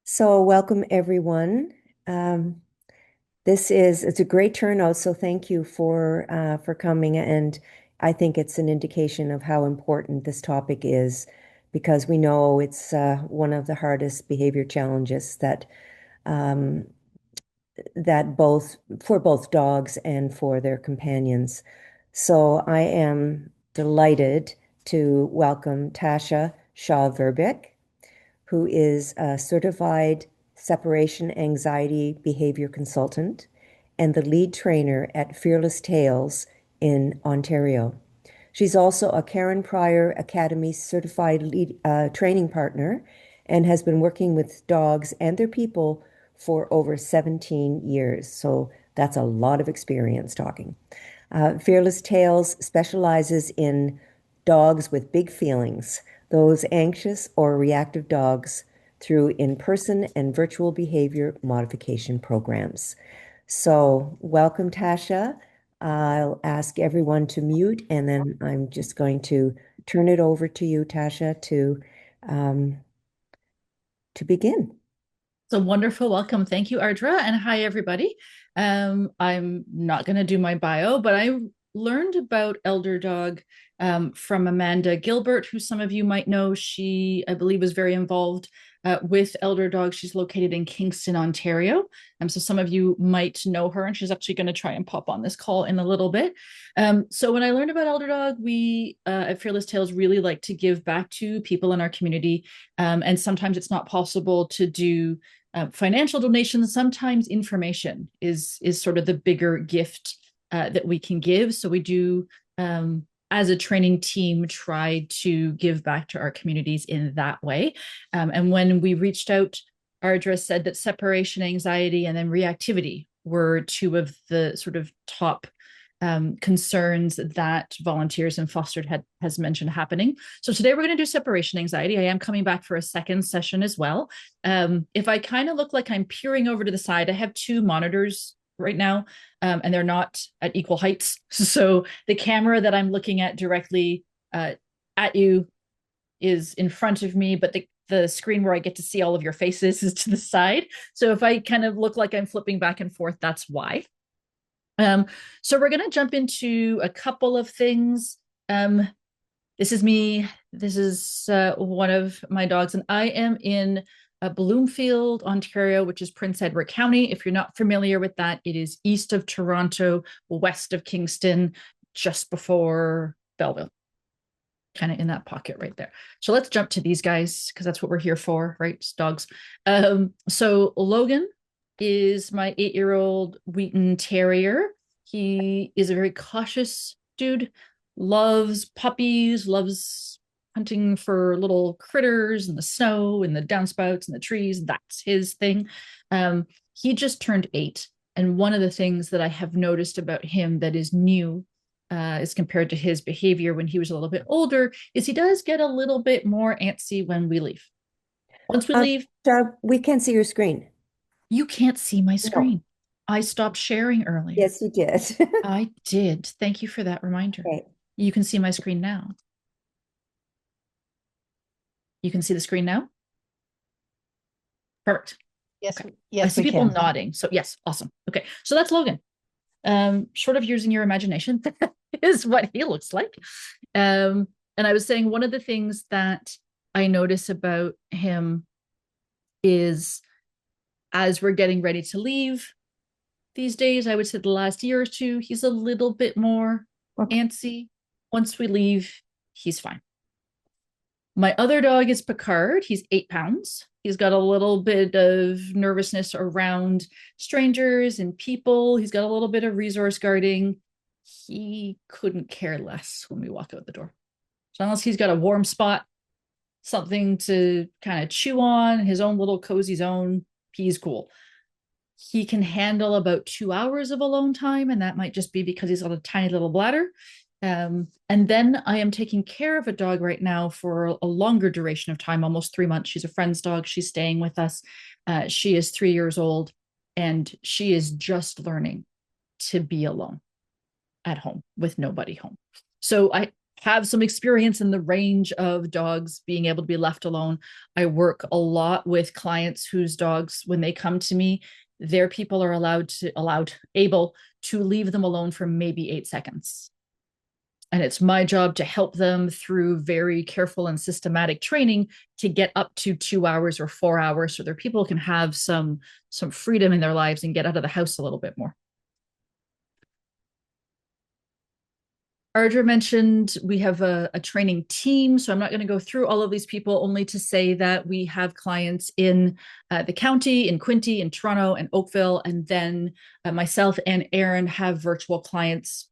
So welcome everyone. Um, it's a great turnout, so thank you for coming. And I think it's an indication of how important this topic is, because we know it's one of the hardest behavior challenges um, that both dogs and for their companions. So I am delighted to welcome Tasha Shaw-Verbic, who is a certified separation anxiety behavior consultant and the lead trainer at Fearless Tales in Ontario. She's also a Karen Pryor Academy certified training partner and has been working with dogs and their people for over 17 years. So that's a lot of experience talking. Fearless Tales specializes in dogs with big feelings, those anxious or reactive dogs, through in-person and virtual behavior modification programs. So, welcome, Tasha. I'll ask everyone to mute, and then I'm just going to turn it over to you, Tasha, um, to begin. So wonderful welcome. Thank you, Ardra. And hi, everybody. I'm not going to do my bio, but I learned about Elder Dog from Amanda Gilbert, who some of you might know. She, I believe, was very involved with Elder Dog. She's located in Kingston, Ontario. So some of you might know her, and she's actually going to try and pop on this call in a little bit. So when I learned about Elder Dog, we at Fearless Tales really like to give back to people in our community. And sometimes it's not possible to do financial donations. Sometimes information is sort of the bigger gift that we can give. So we do, as a training team, try to give back to our communities in that way. And when we reached out, Ardra said that separation anxiety and then reactivity were two of the sort of top concerns that volunteers in fostered has mentioned happening. So today we're going to do separation anxiety. I am coming back for a second session as well. If I kind of look like I'm peering over to the side, I have two monitors right now, and they're not at equal heights. So the camera that I'm looking at directly at you is in front of me, but the screen where I get to see all of your faces is to the side. So if I kind of look like I'm flipping back and forth, that's why. So we're going to jump into a couple of things. This is me. This is one of my dogs, and I am in Bloomfield, Ontario, which is Prince Edward County. If you're not familiar with that, it is east of Toronto, west of Kingston, just before Belleville, kind of in that pocket right there. So let's jump to these guys because that's what we're here for, right? It's dogs. So Logan is my 8-year-old Wheaton Terrier. He is a very cautious dude, loves puppies, loves hunting for little critters in the snow and the downspouts and the trees. That's his thing. He just turned 8. And one of the things that I have noticed about him that is new as compared to his behavior when he was a little bit older is he does get a little bit more antsy when we leave. Once we leave, We can't see your screen. you can't see my No. screen. I stopped sharing earlier. Yes, you did. I did. Thank you for that reminder. Okay. You can see my screen now. You can see the screen now? Perfect. Yes, Okay. I yes, see we people can. nodding. So yes, awesome. Okay. So that's Logan. Short of using your imagination, is what he looks like. And I was saying one of the things that I notice about him is as we're getting ready to leave these days, I would say the last year or two, he's a little bit more Okay. antsy. Once we leave, he's fine. My other dog is Picard. He's 8 pounds. He's got a little bit of nervousness around strangers and people. He's got a little bit of resource guarding. He couldn't care less when we walk out the door. So unless he's got a warm spot, something to kind of chew on, his own little cozy zone, he's cool. He can handle about 2 hours of alone time, and that might just be because he's got a tiny little bladder. And then I am taking care of a dog right now for a longer duration of time, almost 3 months. She's a friend's dog. She's staying with us. She is 3 years old, and she is just learning to be alone at home with nobody home. So have some experience in the range of dogs being able to be left alone. I work a lot with clients whose dogs, when they come to me, their people are able to leave them alone for maybe 8 seconds. And it's my job to help them through very careful and systematic training to get up to 2 hours or 4 hours so their people can have some freedom in their lives and get out of the house a little bit more. Ardra mentioned we have a training team, so I'm not going to go through all of these people, only to say that we have clients in the county, in Quinte, in Toronto, and Oakville, and then myself and Aaron have virtual clients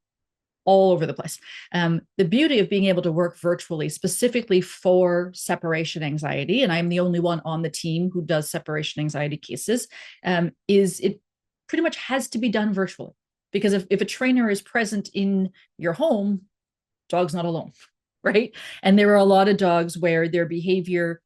all over the place. The beauty of being able to work virtually, specifically for separation anxiety, and I'm the only one on the team who does separation anxiety cases, is it pretty much has to be done virtually. Because if a trainer is present in your home, dog's not alone, right? And there are a lot of dogs where their behavior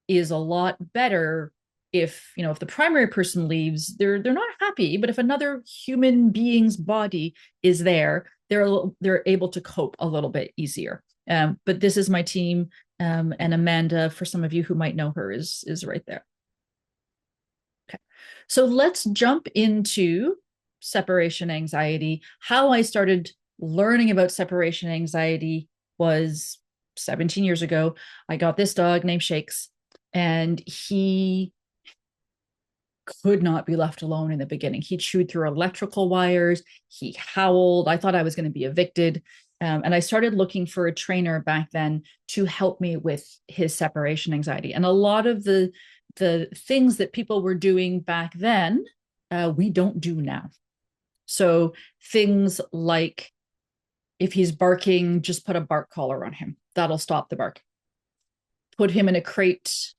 is a lot better if the primary person leaves, they're not happy, but if another human being's body is there, they're able to cope a little bit easier. But this is my team, and Amanda, for some of you who might know her, is right there. Okay, so let's jump into separation anxiety. How I started learning about separation anxiety was 17 years ago. I got this dog named Shakes, and he could not be left alone in the beginning. He chewed through electrical wires. He howled. I thought I was going to be evicted. And I started looking for a trainer back then to help me with his separation anxiety. And a lot of the things that people were doing back then, we don't do now. So things like if he's barking, just put a bark collar on him. That'll stop the bark. Put him in a crate.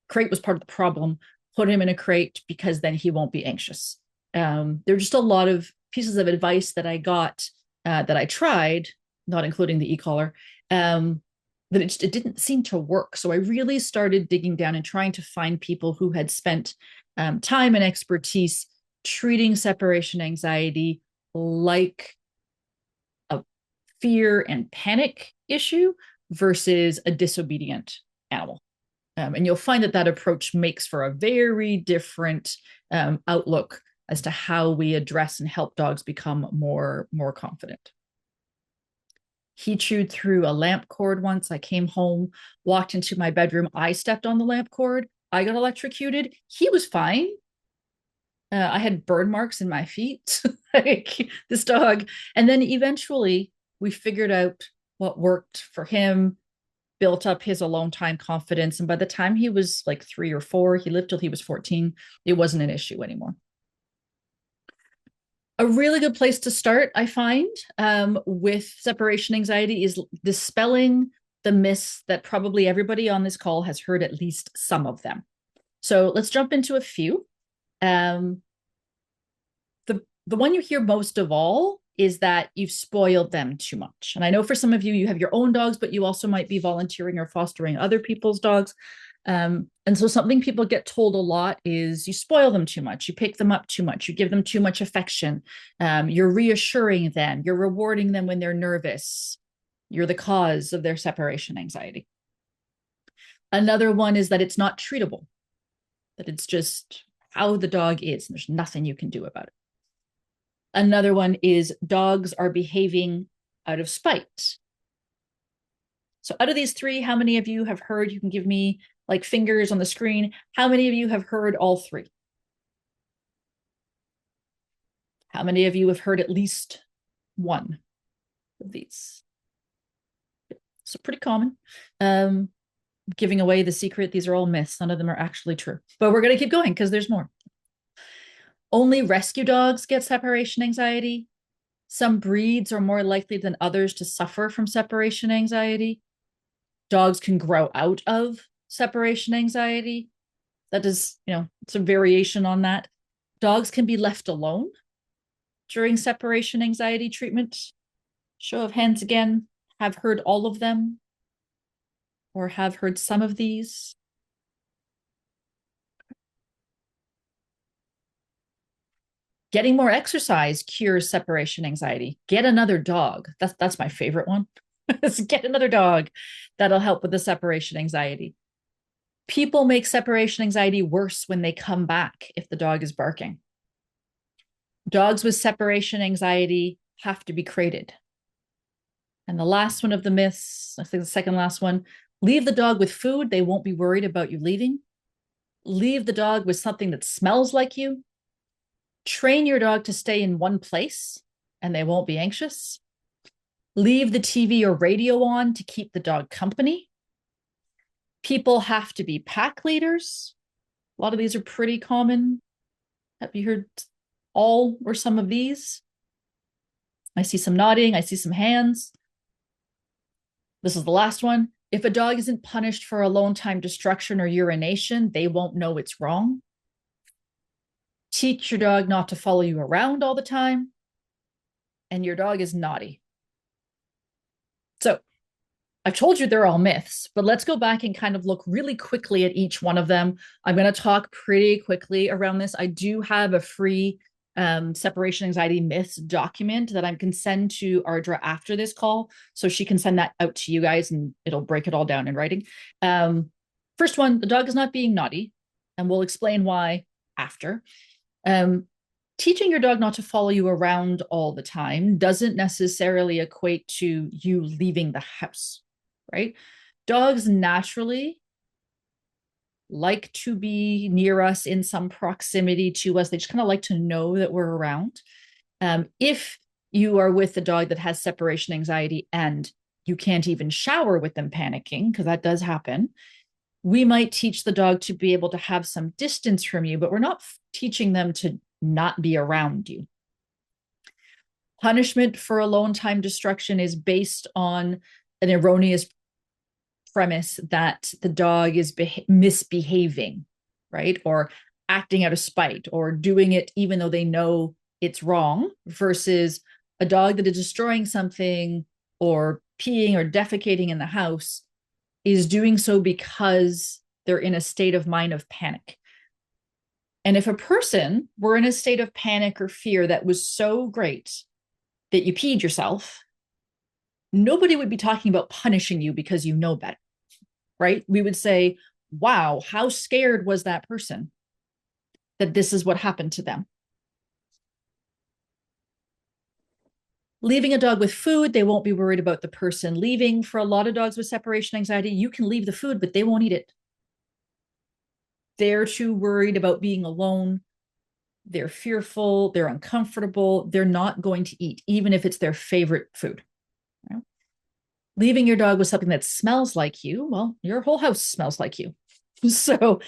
Crate was part of the problem. Put him in a crate because then he won't be anxious. There are just a lot of pieces of advice that I got that I tried, not including the e-collar, that it didn't seem to work. So I really started digging down and trying to find people who had spent time and expertise treating separation anxiety like a fear and panic issue versus a disobedient animal. And you'll find that approach makes for a very different outlook as to how we address and help dogs become more confident. He chewed through a lamp cord once. I came home, walked into my bedroom. I stepped on the lamp cord. I got electrocuted. He was fine. I had burn marks in my feet, like this dog. And then eventually we figured out what worked for him, built up his alone time confidence. And by the time he was like 3 or 4, he lived till he was 14. It wasn't an issue anymore. A really good place to start, I find, with separation anxiety is dispelling the myths that probably everybody on this call has heard at least some of them. So let's jump into a few. The one you hear most of all is that you've spoiled them too much. And I know for some of you, you have your own dogs, but you also might be volunteering or fostering other people's dogs. And so something people get told a lot is you spoil them too much, you pick them up too much, you give them too much affection, you're reassuring them, you're rewarding them when they're nervous, you're the cause of their separation anxiety. Another one is that it's not treatable, that it's just how the dog is, and there's nothing you can do about it. Another one is dogs are behaving out of spite. So out of these three, how many of you have heard, you can give me like fingers on the screen, how many of you have heard all three? How many of you have heard at least one of these? So pretty common. Giving away the secret, these are all myths. None of them are actually true. But we're going to keep going because there's more. Only rescue dogs get separation anxiety. Some breeds are more likely than others to suffer from separation anxiety. Dogs can grow out of separation anxiety. That is, it's a variation on that. Dogs can be left alone during separation anxiety treatment. Show of hands again, have heard all of them or have heard some of these. Getting more exercise cures separation anxiety. Get another dog. That's my favorite one. Get another dog. That'll help with the separation anxiety. People make separation anxiety worse when they come back if the dog is barking. Dogs with separation anxiety have to be crated. And the last one of the myths, I think the second last one, leave the dog with food. They won't be worried about you leaving. Leave the dog with something that smells like you. Train your dog to stay in one place and they won't be anxious. Leave the TV or radio on to keep the dog company. People have to be pack leaders. A lot of these are pretty common. Have you heard all or some of these? I see some nodding. I see some hands. This is the last one. If a dog isn't punished for alone time destruction or urination, they won't know it's wrong. Teach your dog not to follow you around all the time. And your dog is naughty. So I've told you they're all myths, but let's go back and kind of look really quickly at each one of them. I'm going to talk pretty quickly around this. I do have a free separation anxiety myths document that I can send to Ardra after this call. So she can send that out to you guys and it'll break it all down in writing. First one, the dog is not being naughty, and we'll explain why after. Teaching your dog not to follow you around all the time doesn't necessarily equate to you leaving the house, right? Dogs naturally like to be near us, in some proximity to us. They just kind of like to know that we're around. If you are with a dog that has separation anxiety and you can't even shower with them panicking, because that does happen, we might teach the dog to be able to have some distance from you, but we're not teaching them to not be around you. Punishment for alone time destruction is based on an erroneous premise that the dog is misbehaving, right? Or acting out of spite, or doing it even though they know it's wrong, versus a dog that is destroying something or peeing or defecating in the house is doing so because they're in a state of mind of panic. And if a person were in a state of panic or fear that was so great that you peed yourself, nobody would be talking about punishing you because you know better, right? We would say, wow, how scared was that person that this is what happened to them? Leaving a dog with food, they won't be worried about the person leaving. For a lot of dogs with separation anxiety, you can leave the food, but they won't eat it. They're too worried about being alone. They're fearful. They're uncomfortable. They're not going to eat, even if it's their favorite food. Right? Leaving your dog with something that smells like you, well, your whole house smells like you. So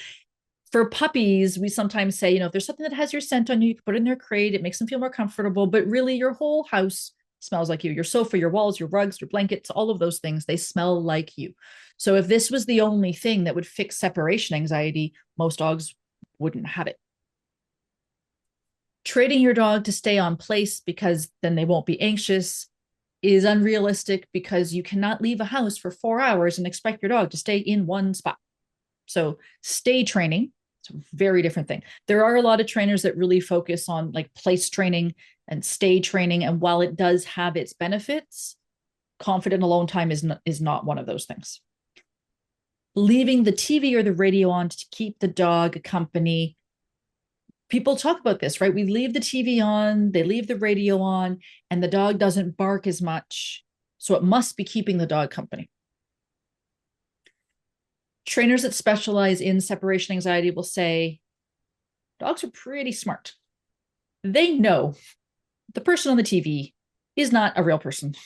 for puppies, we sometimes say, if there's something that has your scent on you, you can put it in their crate. It makes them feel more comfortable. But really, your whole house smells like you. Your sofa, your walls, your rugs, your blankets, all of those things, they smell like you. So if this was the only thing that would fix separation anxiety, most dogs wouldn't have it. Trading your dog to stay on place because then they won't be anxious is unrealistic, because you cannot leave a house for 4 hours and expect your dog to stay in one spot. So stay training, it's a very different thing. There are a lot of trainers that really focus on like place training and stay training. And while it does have its benefits, confident alone time is not one of those things. Leaving the TV or the radio on to keep the dog company. People talk about this, right? We leave the TV on, they leave the radio on, and the dog doesn't bark as much. So it must be keeping the dog company. Trainers that specialize in separation anxiety will say, dogs are pretty smart. They know the person on the TV is not a real person.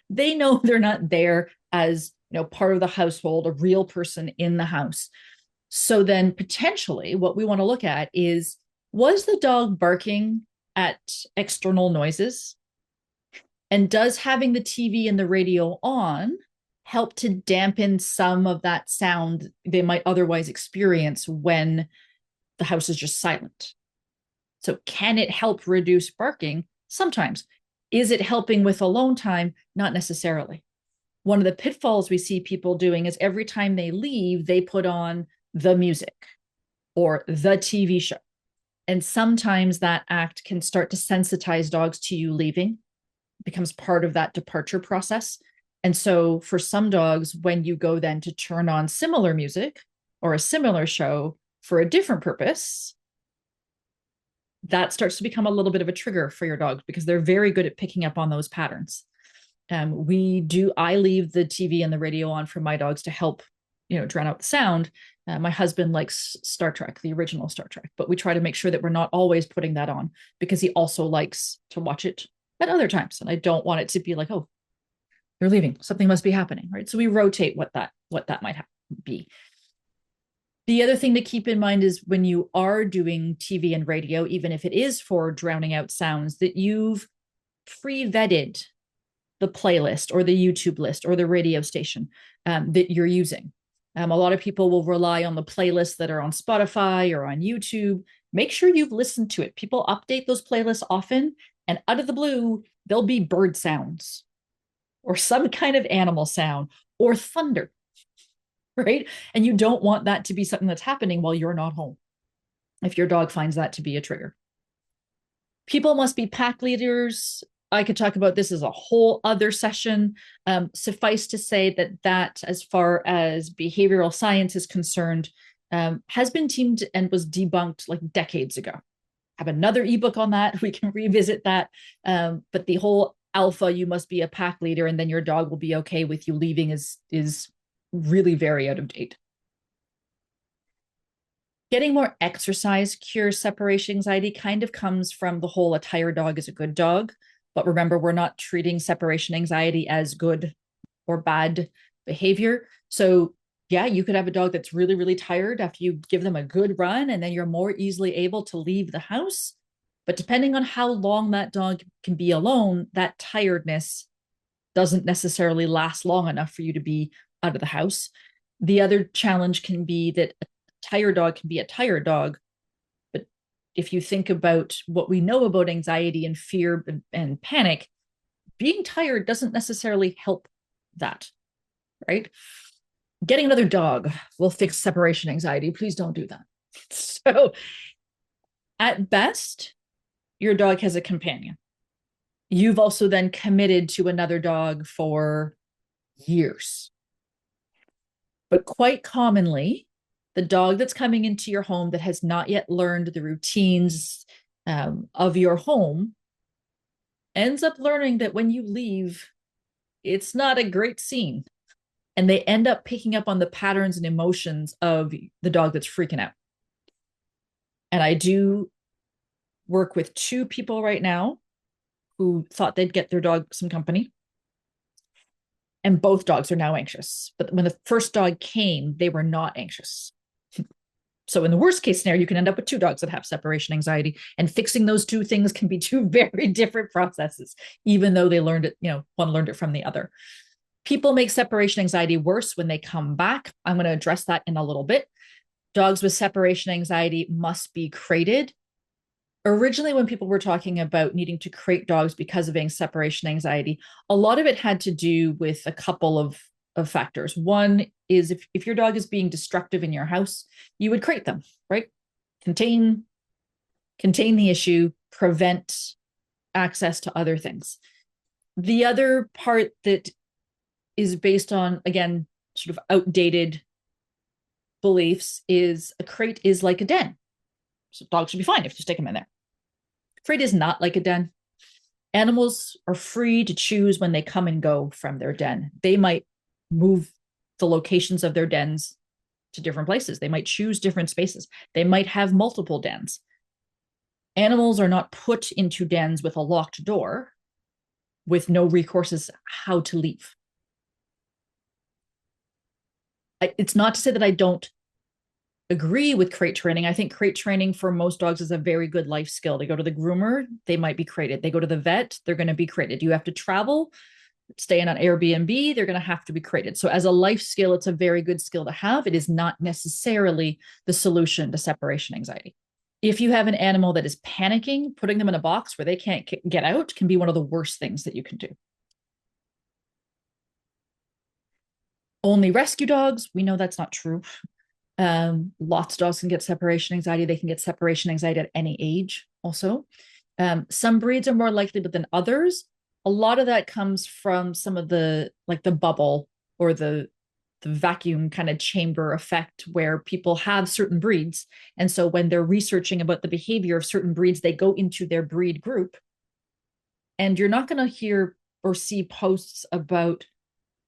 They know they're not there as part of the household, a real person in the house. So then potentially what we want to look at is, was the dog barking at external noises? And does having the TV and the radio on help to dampen some of that sound they might otherwise experience when the house is just silent? So can it help reduce barking? Sometimes. Is it helping with alone time? Not necessarily. One of the pitfalls we see people doing is every time they leave, they put on the music or the TV show. And sometimes that act can start to sensitize dogs to you leaving. It becomes part of that departure process. And so for some dogs, when you go then to turn on similar music or a similar show for a different purpose, that starts to become a little bit of a trigger for your dog because they're very good at picking up on those patterns. I leave the TV and the radio on for my dogs to help, drown out the sound. My husband likes Star Trek, the original Star Trek, but we try to make sure that we're not always putting that on because he also likes to watch it at other times. And I don't want it to be like, oh, they're leaving. Something must be happening, right? So we rotate what that might be. The other thing to keep in mind is when you are doing TV and radio, even if it is for drowning out sounds, that you've pre-vetted the playlist or the YouTube list or the radio station that you're using. A lot of people will rely on the playlists that are on Spotify or on YouTube. Make sure you've listened to it. People update those playlists often, and out of the blue, there'll be bird sounds or some kind of animal sound or thunder, right? And you don't want that to be something that's happening while you're not home if your dog finds that to be a trigger. People must be pack leaders. I could talk about this as a whole other session. Suffice to say that as far as behavioral science is concerned, has been teamed and was debunked like decades ago. I have another ebook on that. We can revisit that. But the whole alpha, you must be a pack leader and then your dog will be okay with you leaving is really very out of date. Getting more exercise cures separation anxiety kind of comes from the whole a tired dog is a good dog. But remember, we're not treating separation anxiety as good or bad behavior. So yeah, you could have a dog that's really, really tired after you give them a good run, and then you're more easily able to leave the house. But depending on how long that dog can be alone, that tiredness doesn't necessarily last long enough for you to be out of the house. The other challenge can be that a tired dog can be a tired dog, but if you think about what we know about anxiety and fear and panic, being tired doesn't necessarily help that, right? Getting another dog will fix separation anxiety. Please don't do that. So at best, your dog has a companion. You've also then committed to another dog for years. But quite commonly, the dog that's coming into your home that has not yet learned the routines of your home ends up learning that when you leave, it's not a great scene. And they end up picking up on the patterns and emotions of the dog that's freaking out. And I do work with 2 people right now who thought they'd get their dog some company. And both dogs are now anxious. But when the first dog came, they were not anxious. So in the worst case scenario, you can end up with 2 dogs that have separation anxiety, and fixing those 2 things can be 2 very different processes, even though they learned it, one learned it from the other. People make separation anxiety worse when they come back. I'm going to address that in a little bit. Dogs with separation anxiety must be crated. Originally, when people were talking about needing to crate dogs because of separation anxiety, a lot of it had to do with a couple of factors. One is if your dog is being destructive in your house, you would crate them, right? Contain the issue, prevent access to other things. The other part that is based on, again, sort of outdated beliefs is a crate is like a den. So dogs should be fine if you stick them in there. Crate is not like a den. Animals are free to choose when they come and go from their den. They might move the locations of their dens to different places. They might choose different spaces. They might have multiple dens. Animals are not put into dens with a locked door with no recourses how to leave. It's not to say that I don't agree with crate training. I think crate training for most dogs is a very good life skill. They go to the groomer, they might be crated. They go to the vet, they're going to be crated. You have to travel, stay in an Airbnb, they're going to have to be crated. So as a life skill, it's a very good skill to have. It is not necessarily the solution to separation anxiety. If you have an animal that is panicking, putting them in a box where they can't get out can be one of the worst things that you can do. Only rescue dogs, we know that's not true. Lots of dogs can get separation anxiety. They can get separation anxiety at any age also. Some breeds are more likely than others, A lot of that comes from some of the like the bubble or the vacuum kind of chamber effect where people have certain breeds. And so when they're researching about the behavior of certain breeds, they go into their breed group. And you're not going to hear or see posts about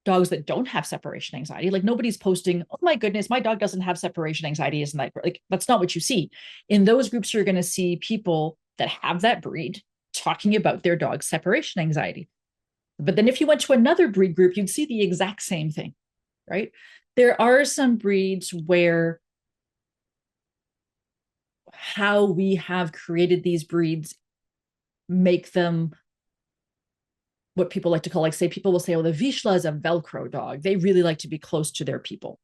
dogs that don't have separation anxiety. Like nobody's posting, oh my goodness, my dog doesn't have separation anxiety. Isn't that like that's not what you see. In those groups, you're going to see people that have that breed talking about their dog's separation anxiety. But then if you went to another breed group, you'd see the exact same thing, right? There are some breeds where how we have created these breeds make them what people like to call, like, say, people will say, oh, the Vizsla is a Velcro dog. They really like to be close to their people,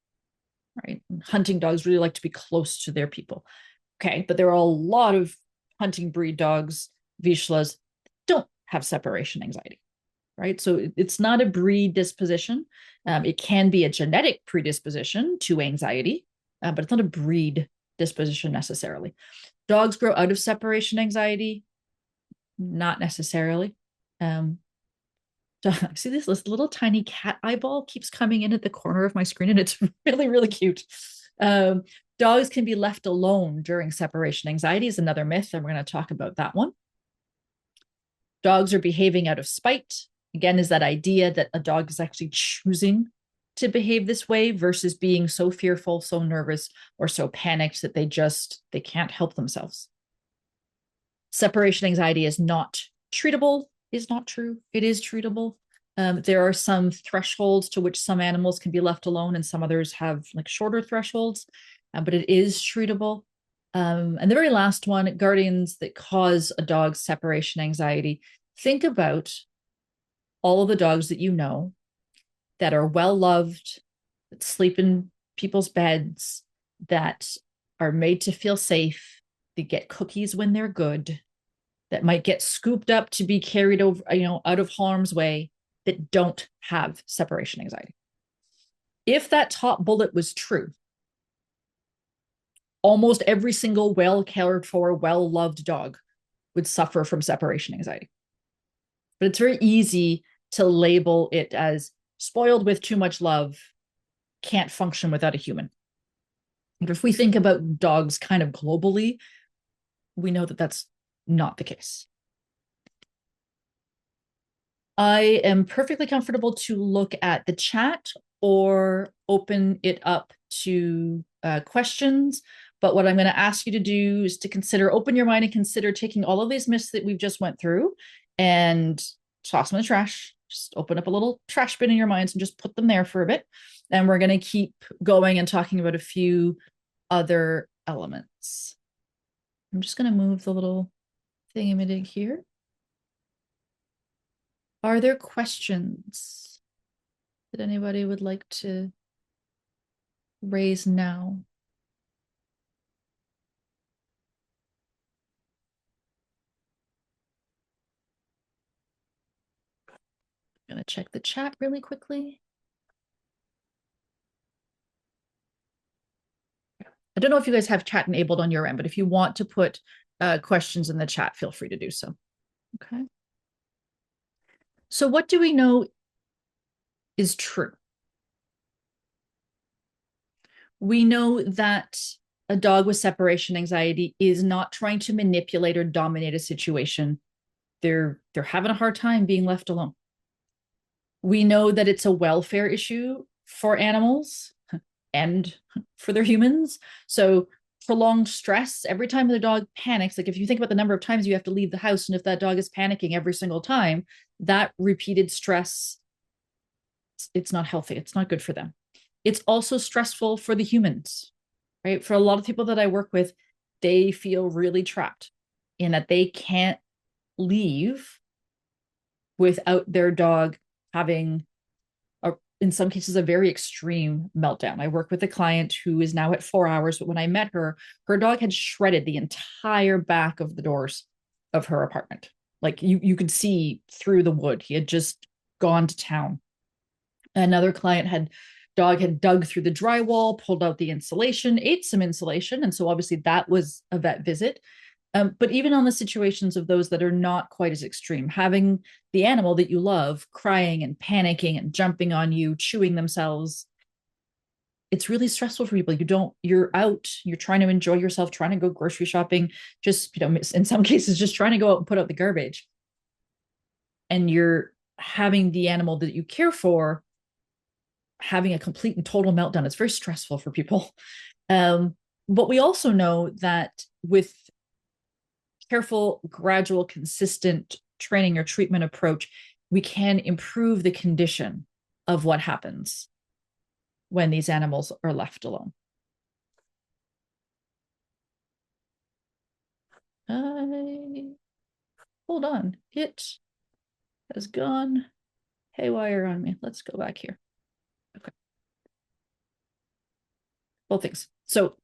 right? Hunting dogs really like to be close to their people. Okay, but there are a lot of hunting breed dogs, Vizslas, don't have separation anxiety, right? So it's not a breed disposition. It can be a genetic predisposition to anxiety, but it's not a breed disposition necessarily. Dogs grow out of separation anxiety, not necessarily. Um, see this little tiny cat eyeball keeps coming in at the corner of my screen, and it's really, really cute. Um, Dogs can be left alone during separation anxiety is another myth, and we're going to talk about that one. Dogs are behaving out of spite. Again, is that idea that a dog is actually choosing to behave this way versus being so fearful, so nervous, or so panicked that they can't help themselves. Separation anxiety is not treatable, is not true. It is treatable. There are some thresholds to which some animals can be left alone and some others have like shorter thresholds, but it is treatable. And the very last one, guardians that cause a dog's separation anxiety. Think about all of the dogs that you know that are well loved, that sleep in people's beds, that are made to feel safe, that get cookies when they're good, that might get scooped up to be carried over, out of harm's way, that don't have separation anxiety. If that top bullet was true, almost every single well cared for, well loved dog would suffer from separation anxiety. But it's very easy to label it as spoiled with too much love, can't function without a human. But if we think about dogs kind of globally, we know that that's not the case. I am perfectly comfortable to look at the chat or open it up to questions. But what I'm going to ask you to do is to open your mind and consider taking all of these myths that we've just went through and toss them in the trash. Just open up a little trash bin in your minds and just put them there for a bit. And we're going to keep going and talking about a few other elements. I'm just going to move the little thingamajig here. Are there questions that anybody would like to raise now? I'm going to check the chat really quickly. I don't know if you guys have chat enabled on your end, but if you want to put questions in the chat, feel free to do so. Okay. So what do we know is true? We know that a dog with separation anxiety is not trying to manipulate or dominate a situation. They're having a hard time being left alone. We know that it's a welfare issue for animals and for their humans. So prolonged stress, every time the dog panics, like if you think about the number of times you have to leave the house, and if that dog is panicking every single time, that repeated stress, it's not healthy. It's not good for them. It's also stressful for the humans, right? For a lot of people that I work with, they feel really trapped in that they can't leave without their dog having in some cases, a very extreme meltdown. I work with a client who is now at 4 hours, but when I met her, her dog had shredded the entire back of the doors of her apartment. Like you could see through the wood. He had just gone to town. Another client dog had dug through the drywall, pulled out the insulation, ate some insulation. And so obviously that was a vet visit. But even on the situations of those that are not quite as extreme, having the animal that you love crying and panicking and jumping on you, chewing themselves, it's really stressful for people. You're out, you're trying to enjoy yourself, trying to go grocery shopping, just, in some cases, just trying to go out and put out the garbage. And you're having the animal that you care for having a complete and total meltdown. It's very stressful for people. But we also know that with careful, gradual, consistent training or treatment approach, we can improve the condition of what happens when these animals are left alone. Hold on, it has gone haywire on me. Let's go back here. Okay. Both things. So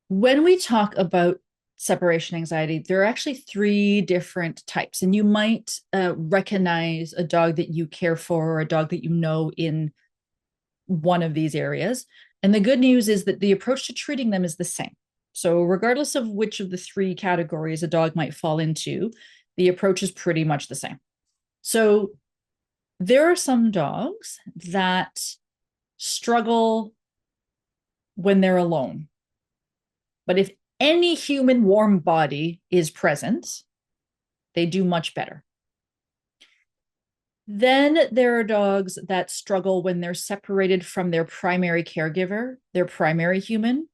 when we talk about separation anxiety, there are actually three different types, and you might recognize a dog that you care for or a dog that you know in one of these areas. And the good news is that the approach to treating them is the same. So regardless of which of the three categories a dog might fall into, the approach is pretty much the same. So there are some dogs that struggle when they're alone. But if any human warm body is present, they do much better. Then there are dogs that struggle when they're separated from their primary caregiver, their primary human,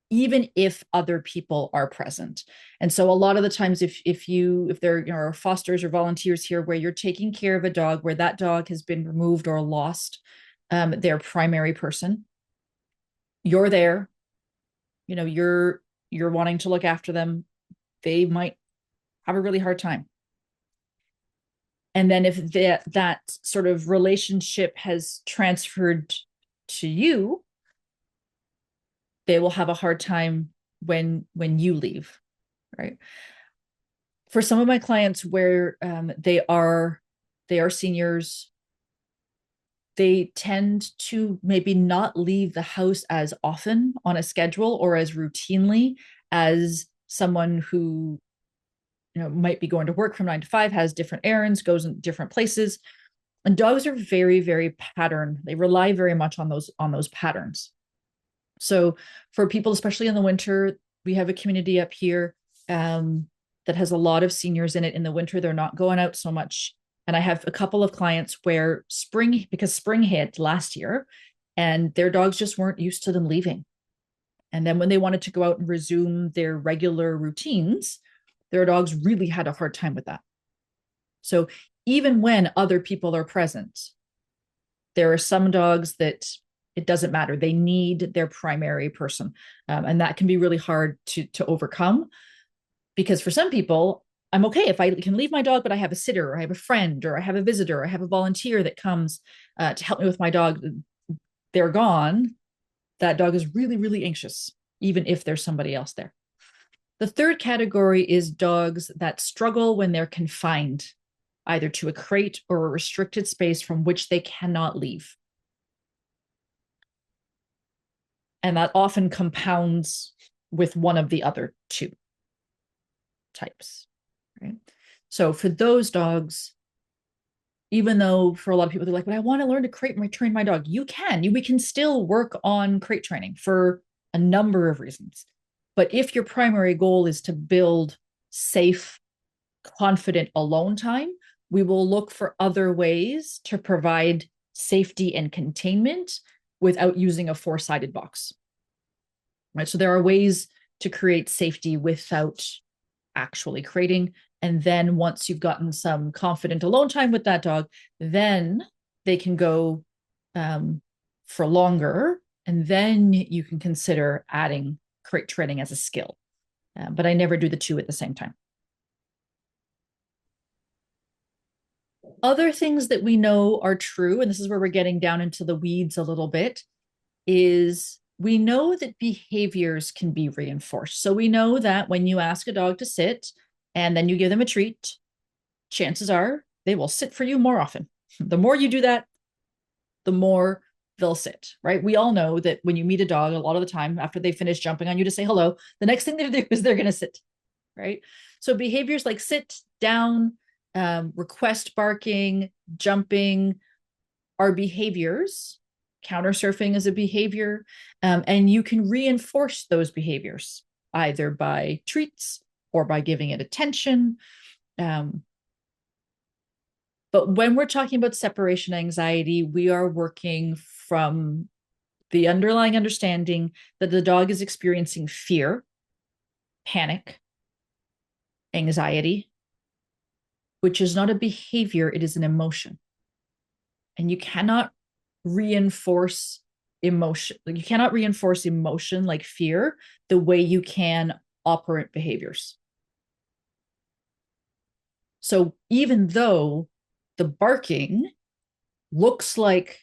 even if other people are present. And so a lot of the times, if there are fosters or volunteers here where you're taking care of a dog where that dog has been removed or lost their primary person, you're there, you're wanting to look after them, they might have a really hard time. And then if that sort of relationship has transferred to you, they will have a hard time when you leave, right? For some of my clients where they are seniors, they tend to maybe not leave the house as often on a schedule or as routinely as someone who might be going to work from 9 to 5, has different errands, goes in different places. And dogs are very, very pattern. They rely very much on those patterns. So for people, especially in the winter, we have a community up here that has a lot of seniors in it. In the winter, they're not going out so much. And I have a couple of clients where because spring hit last year, and their dogs just weren't used to them leaving. And then when they wanted to go out and resume their regular routines, their dogs really had a hard time with that. So even when other people are present, there are some dogs that it doesn't matter. They need their primary person. And that can be really hard to overcome, because for some people, I'm okay if I can leave my dog, but I have a sitter, or I have a friend, or I have a visitor, or I have a volunteer that comes to help me with my dog. They're gone. That dog is really, really anxious, even if there's somebody else there. The third category is dogs that struggle when they're confined, either to a crate or a restricted space from which they cannot leave. And that often compounds with one of the other two types, right? So for those dogs, even though for a lot of people, they're like, but I want to learn to crate train my dog. You can. We can still work on crate training for a number of reasons. But if your primary goal is to build safe, confident alone time, we will look for other ways to provide safety and containment without using a four-sided box. Right? So there are ways to create safety without actually crating. And then once you've gotten some confident alone time with that dog, then they can go for longer. And then you can consider adding crate training as a skill. But I never do the two at the same time. Other things that we know are true, and this is where we're getting down into the weeds a little bit, is we know that behaviors can be reinforced. So we know that when you ask a dog to sit and then you give them a treat, chances are they will sit for you more often. The more you do that, the more they'll sit, right? We all know that when you meet a dog, a lot of the time after they finish jumping on you to say hello, the next thing they do is they're going to sit, right? So behaviors like sit down, request barking, jumping are behaviors. Counter surfing is a behavior, and you can reinforce those behaviors either by treats or by giving it attention. Um, but when we're talking about separation anxiety, we are working from the underlying understanding that the dog is experiencing fear, panic, anxiety, which is not a behavior, it is an emotion. And you cannot reinforce emotion. Like you cannot reinforce emotion like fear the way you can operant behaviors. So even though the barking looks like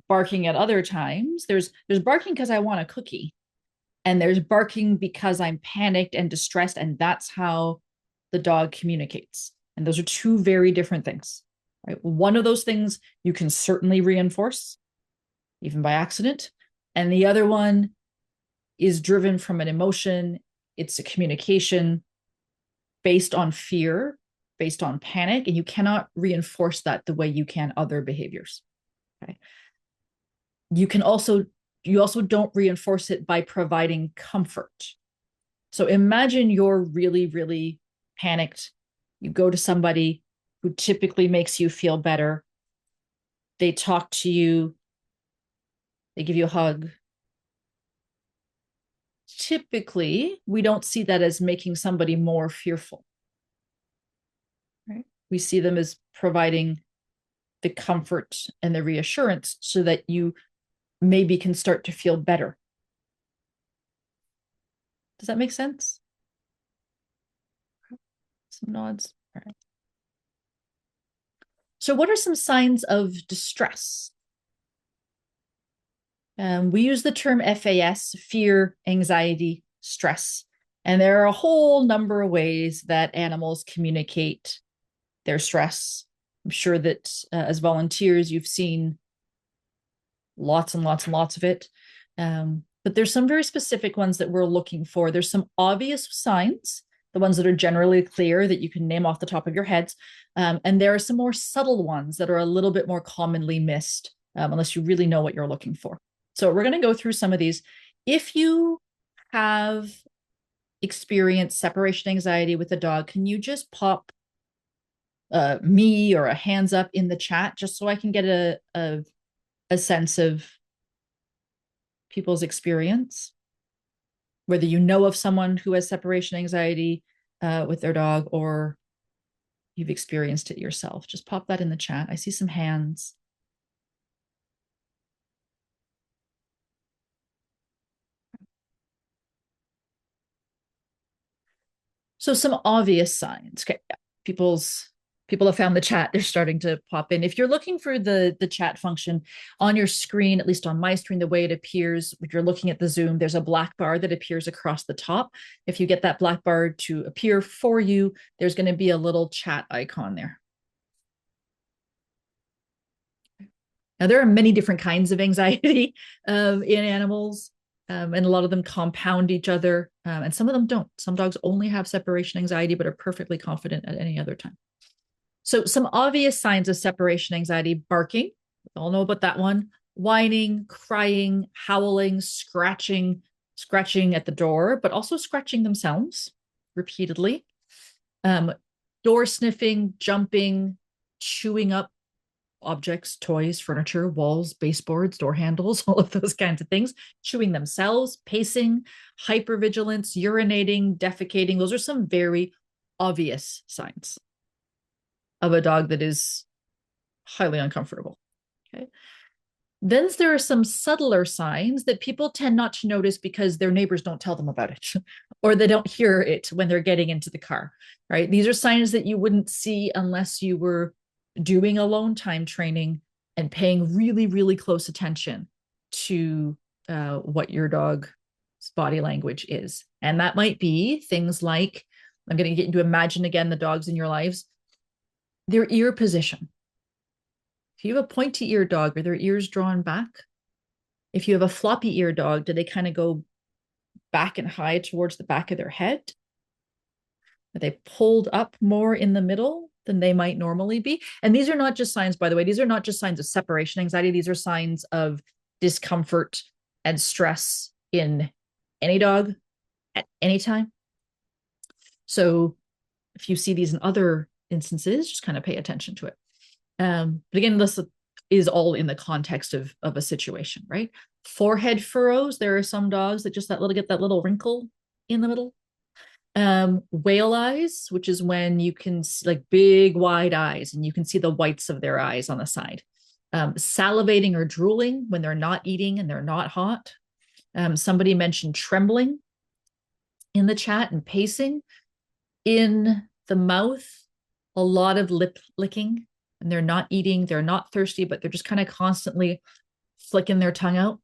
barking at other times, there's barking because I want a cookie, and there's barking because I'm panicked and distressed, and that's how the dog communicates. And those are two very different things. Right? One of those things you can certainly reinforce, even by accident, and the other one is driven from an emotion. It's a communication based on fear, based on panic, and you cannot reinforce that the way you can other behaviors. Okay. You also don't reinforce it by providing comfort. So imagine you're really, really panicked. You go to somebody who typically makes you feel better. They talk to you, they give you a hug. Typically, we don't see that as making somebody more fearful. Right? We see them as providing the comfort and the reassurance so that you maybe can start to feel better. Does that make sense? Some nods. All right. So, what are some signs of distress? We use the term FAS, fear, anxiety, stress. And there are a whole number of ways that animals communicate their stress. I'm sure that as volunteers, you've seen lots and lots and lots of it. But there's some very specific ones that we're looking for. There's some obvious signs, the ones that are generally clear that you can name off the top of your heads. And there are some more subtle ones that are a little bit more commonly missed, unless you really know what you're looking for. So we're going to go through some of these. If you have experienced separation anxiety with a dog, can you just pop me or a hands up in the chat just so I can get a sense of people's experience, whether you know of someone who has separation anxiety with their dog or you've experienced it yourself. Just pop that in the chat. I see some hands. So some obvious signs. Okay, yeah. People have found the chat. They're starting to pop in. If you're looking for the chat function on your screen, at least on my screen, the way it appears, if you're looking at the Zoom, there's a black bar that appears across the top. If you get that black bar to appear for you, there's going to be a little chat icon there. Now, there are many different kinds of anxiety in animals, and a lot of them compound each other, and some of them don't. Some dogs only have separation anxiety, but are perfectly confident at any other time. So, some obvious signs of separation anxiety: barking. We all know about that one. Whining, crying, howling, scratching at the door, but also scratching themselves repeatedly. Door sniffing, jumping, chewing up objects, toys, furniture, walls, baseboards, door handles, all of those kinds of things, chewing themselves, pacing, hypervigilance, urinating, defecating. Those are some very obvious signs of a dog that is highly uncomfortable. Okay. Then there are some subtler signs that people tend not to notice because their neighbors don't tell them about it or they don't hear it when they're getting into the car, right? These are signs that you wouldn't see unless you were doing alone time training and paying really, really close attention to what your dog's body language is. And that might be things like, I'm going to get you to imagine again the dogs in your lives, their ear position. If you have a pointy ear dog, are their ears drawn back? If you have a floppy ear dog, do they kind of go back and high towards the back of their head? Are they pulled up more in the middle than they might normally be? And these are not just signs, by the way, these are not just signs of separation anxiety. These are signs of discomfort and stress in any dog at any time. So if you see these in other instances, just kind of pay attention to it. But again, this is all in the context of a situation, right? Forehead furrows. There are some dogs that just get that little wrinkle in the middle. Whale eyes, which is when you can see like big wide eyes and you can see the whites of their eyes on the side. Salivating or drooling when they're not eating and they're not hot. Somebody mentioned trembling in the chat and pacing. In the mouth, a lot of lip licking, and they're not eating, they're not thirsty, but they're just kind of constantly flicking their tongue out.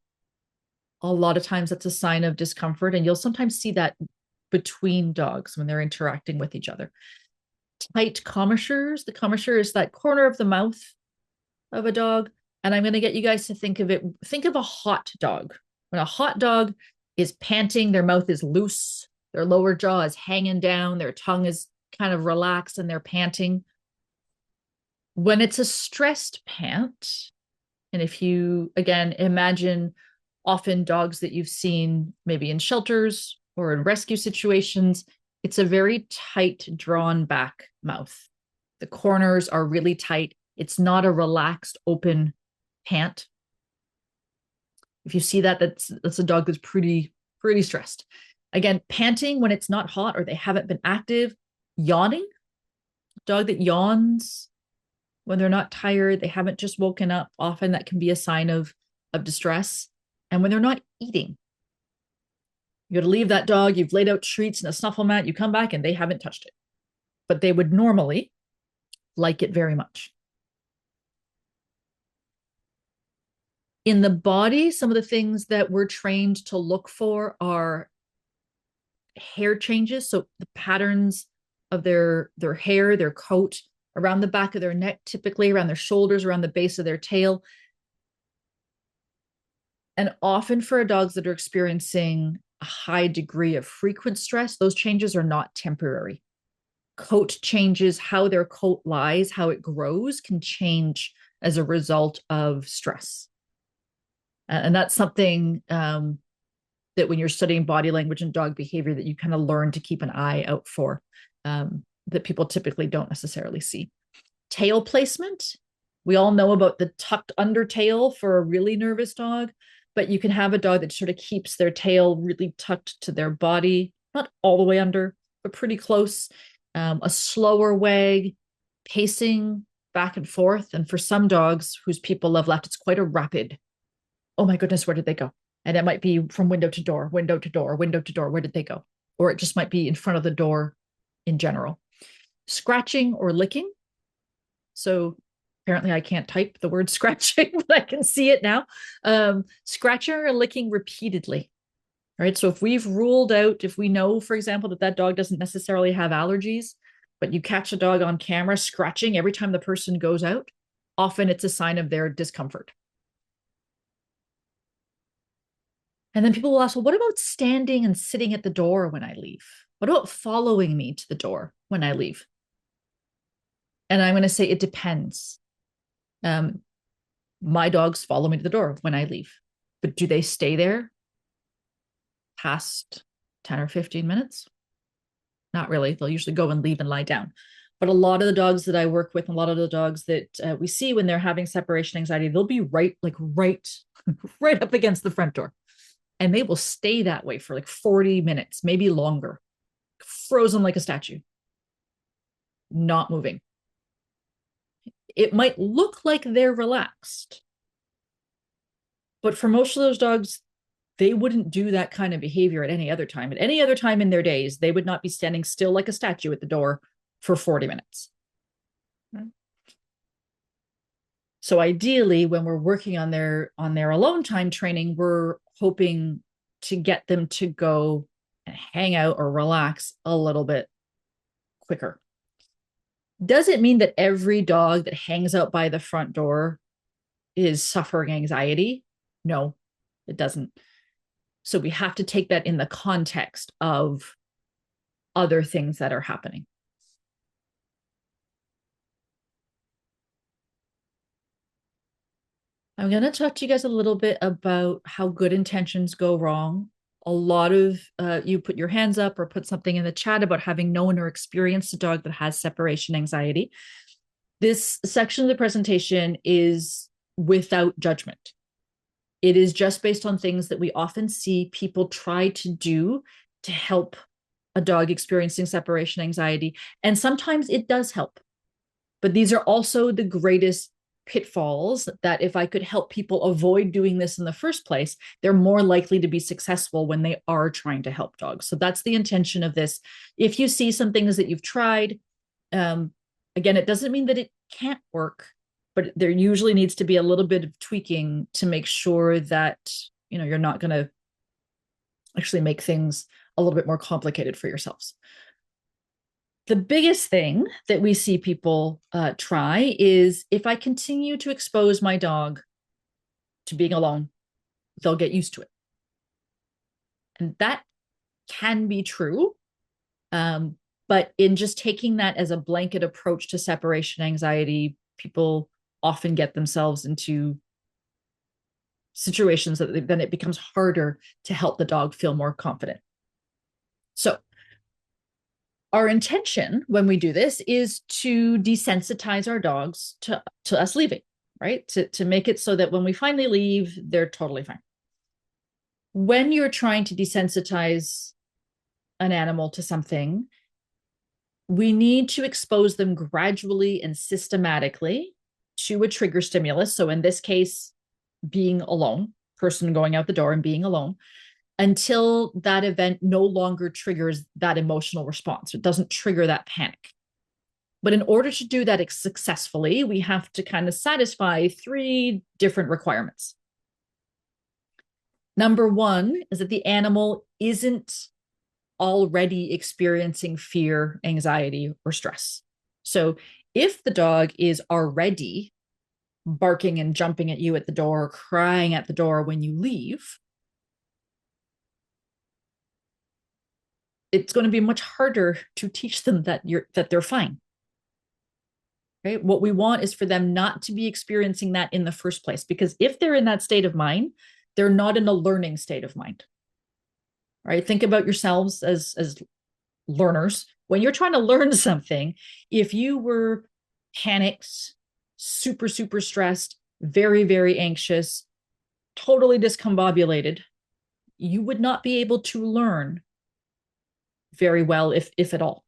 A lot of times that's a sign of discomfort, and you'll sometimes see that between dogs when they're interacting with each other. Tight commissures. The commissure is that corner of the mouth of a dog. And I'm going to get you guys to think of it. Think of a hot dog. When a hot dog is panting, their mouth is loose, their lower jaw is hanging down, their tongue is kind of relaxed, and they're panting. When it's a stressed pant, and if you, again, imagine often dogs that you've seen maybe in shelters or in rescue situations, it's a very tight, drawn back mouth. The corners are really tight. It's not a relaxed, open pant. If you see that, that's a dog that's pretty stressed. Again, panting when it's not hot or they haven't been active. Yawning, dog that yawns when they're not tired, they haven't just woken up. Often that can be a sign of distress. And when they're not eating, you got to leave that dog. You've laid out treats and a snuffle mat. You come back and they haven't touched it, but they would normally like it very much. In the body, some of the things that we're trained to look for are hair changes. So the patterns of their hair, their coat, around the back of their neck, typically around their shoulders, around the base of their tail. And often for dogs that are experiencing a high degree of frequent stress, those changes are not temporary. Coat changes, how their coat lies, how it grows can change as a result of stress. And that's something that when you're studying body language and dog behavior that you kind of learn to keep an eye out for, that people typically don't necessarily see. Tail placement. We all know about the tucked under tail for a really nervous dog, but you can have a dog that sort of keeps their tail really tucked to their body, not all the way under, but pretty close. A slower wag, pacing back and forth. And for some dogs whose people have left, it's quite a rapid, oh my goodness, where did they go? And it might be from window to door, window to door, window to door. Where did they go? Or it just might be in front of the door in general. Scratching or licking. So apparently I can't type the word scratching, but I can see it now. Scratching or licking repeatedly. All right. So if we've ruled out, if we know, for example, that dog doesn't necessarily have allergies, but you catch a dog on camera scratching every time the person goes out, often it's a sign of their discomfort. And then people will ask, well, what about standing and sitting at the door when I leave? What about following me to the door when I leave? And I'm going to say it depends. My dogs follow me to the door when I leave, but do they stay there past 10 or 15 minutes? Not really. They'll usually go and leave and lie down. But a lot of the dogs that I work with, and a lot of the dogs that we see when they're having separation anxiety, they'll be right up against the front door. And they will stay that way for like 40 minutes, maybe longer, frozen like a statue, not moving. It might look like they're relaxed, but for most of those dogs, they wouldn't do that kind of behavior at any other time. At any other time in their days, they would not be standing still like a statue at the door for 40 minutes. So ideally, when we're working on their alone time training, we're hoping to get them to go and hang out or relax a little bit quicker. Does it mean that every dog that hangs out by the front door is suffering anxiety. No, it doesn't. So we have to take that in the context of other things that are happening. I'm going to talk to you guys a little bit about how good intentions go wrong. A lot of you put your hands up or put something in the chat about having known or experienced a dog that has separation anxiety. This section of the presentation is without judgment. It is just based on things that we often see people try to do to help a dog experiencing separation anxiety. And sometimes it does help. But these are also the greatest pitfalls that if I could help people avoid doing this in the first place, they're more likely to be successful when they are trying to help dogs. So that's the intention of this. If you see some things that you've tried, again, it doesn't mean that it can't work, but there usually needs to be a little bit of tweaking to make sure that, you know, you're not going to actually make things a little bit more complicated for yourselves. The biggest thing that we see people try is if I continue to expose my dog to being alone, they'll get used to it. And that can be true. But in just taking that as a blanket approach to separation anxiety, people often get themselves into situations that then it becomes harder to help the dog feel more confident. So our intention when we do this is to desensitize our dogs to us leaving, right? To make it so that when we finally leave, they're totally fine. When you're trying to desensitize an animal to something, we need to expose them gradually and systematically to a trigger stimulus. So in this case, being alone, person going out the door and being alone, until that event no longer triggers that emotional response. It doesn't trigger that panic. But in order to do that successfully, we have to kind of satisfy 3 different requirements. Number 1 is that the animal isn't already experiencing fear, anxiety, or stress. So if the dog is already barking and jumping at you at the door, crying at the door when you leave, it's going to be much harder to teach them that they're fine. Right? What we want is for them not to be experiencing that in the first place, because if they're in that state of mind, they're not in a learning state of mind. Right? Think about yourselves as learners. When you're trying to learn something, if you were panicked, super, super stressed, very, very anxious, totally discombobulated, you would not be able to learn very well, if at all.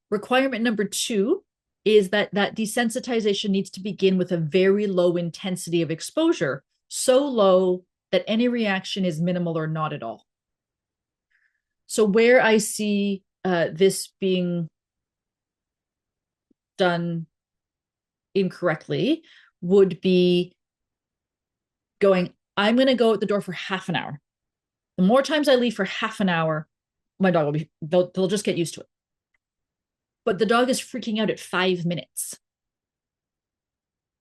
Requirement number 2 is that desensitization needs to begin with a very low intensity of exposure, so low that any reaction is minimal or not at all. So where I see this being done incorrectly would be going, I'm going to go at the door for half an hour. The more times I leave for half an hour, my dog will be, they'll just get used to it. But the dog is freaking out at 5 minutes.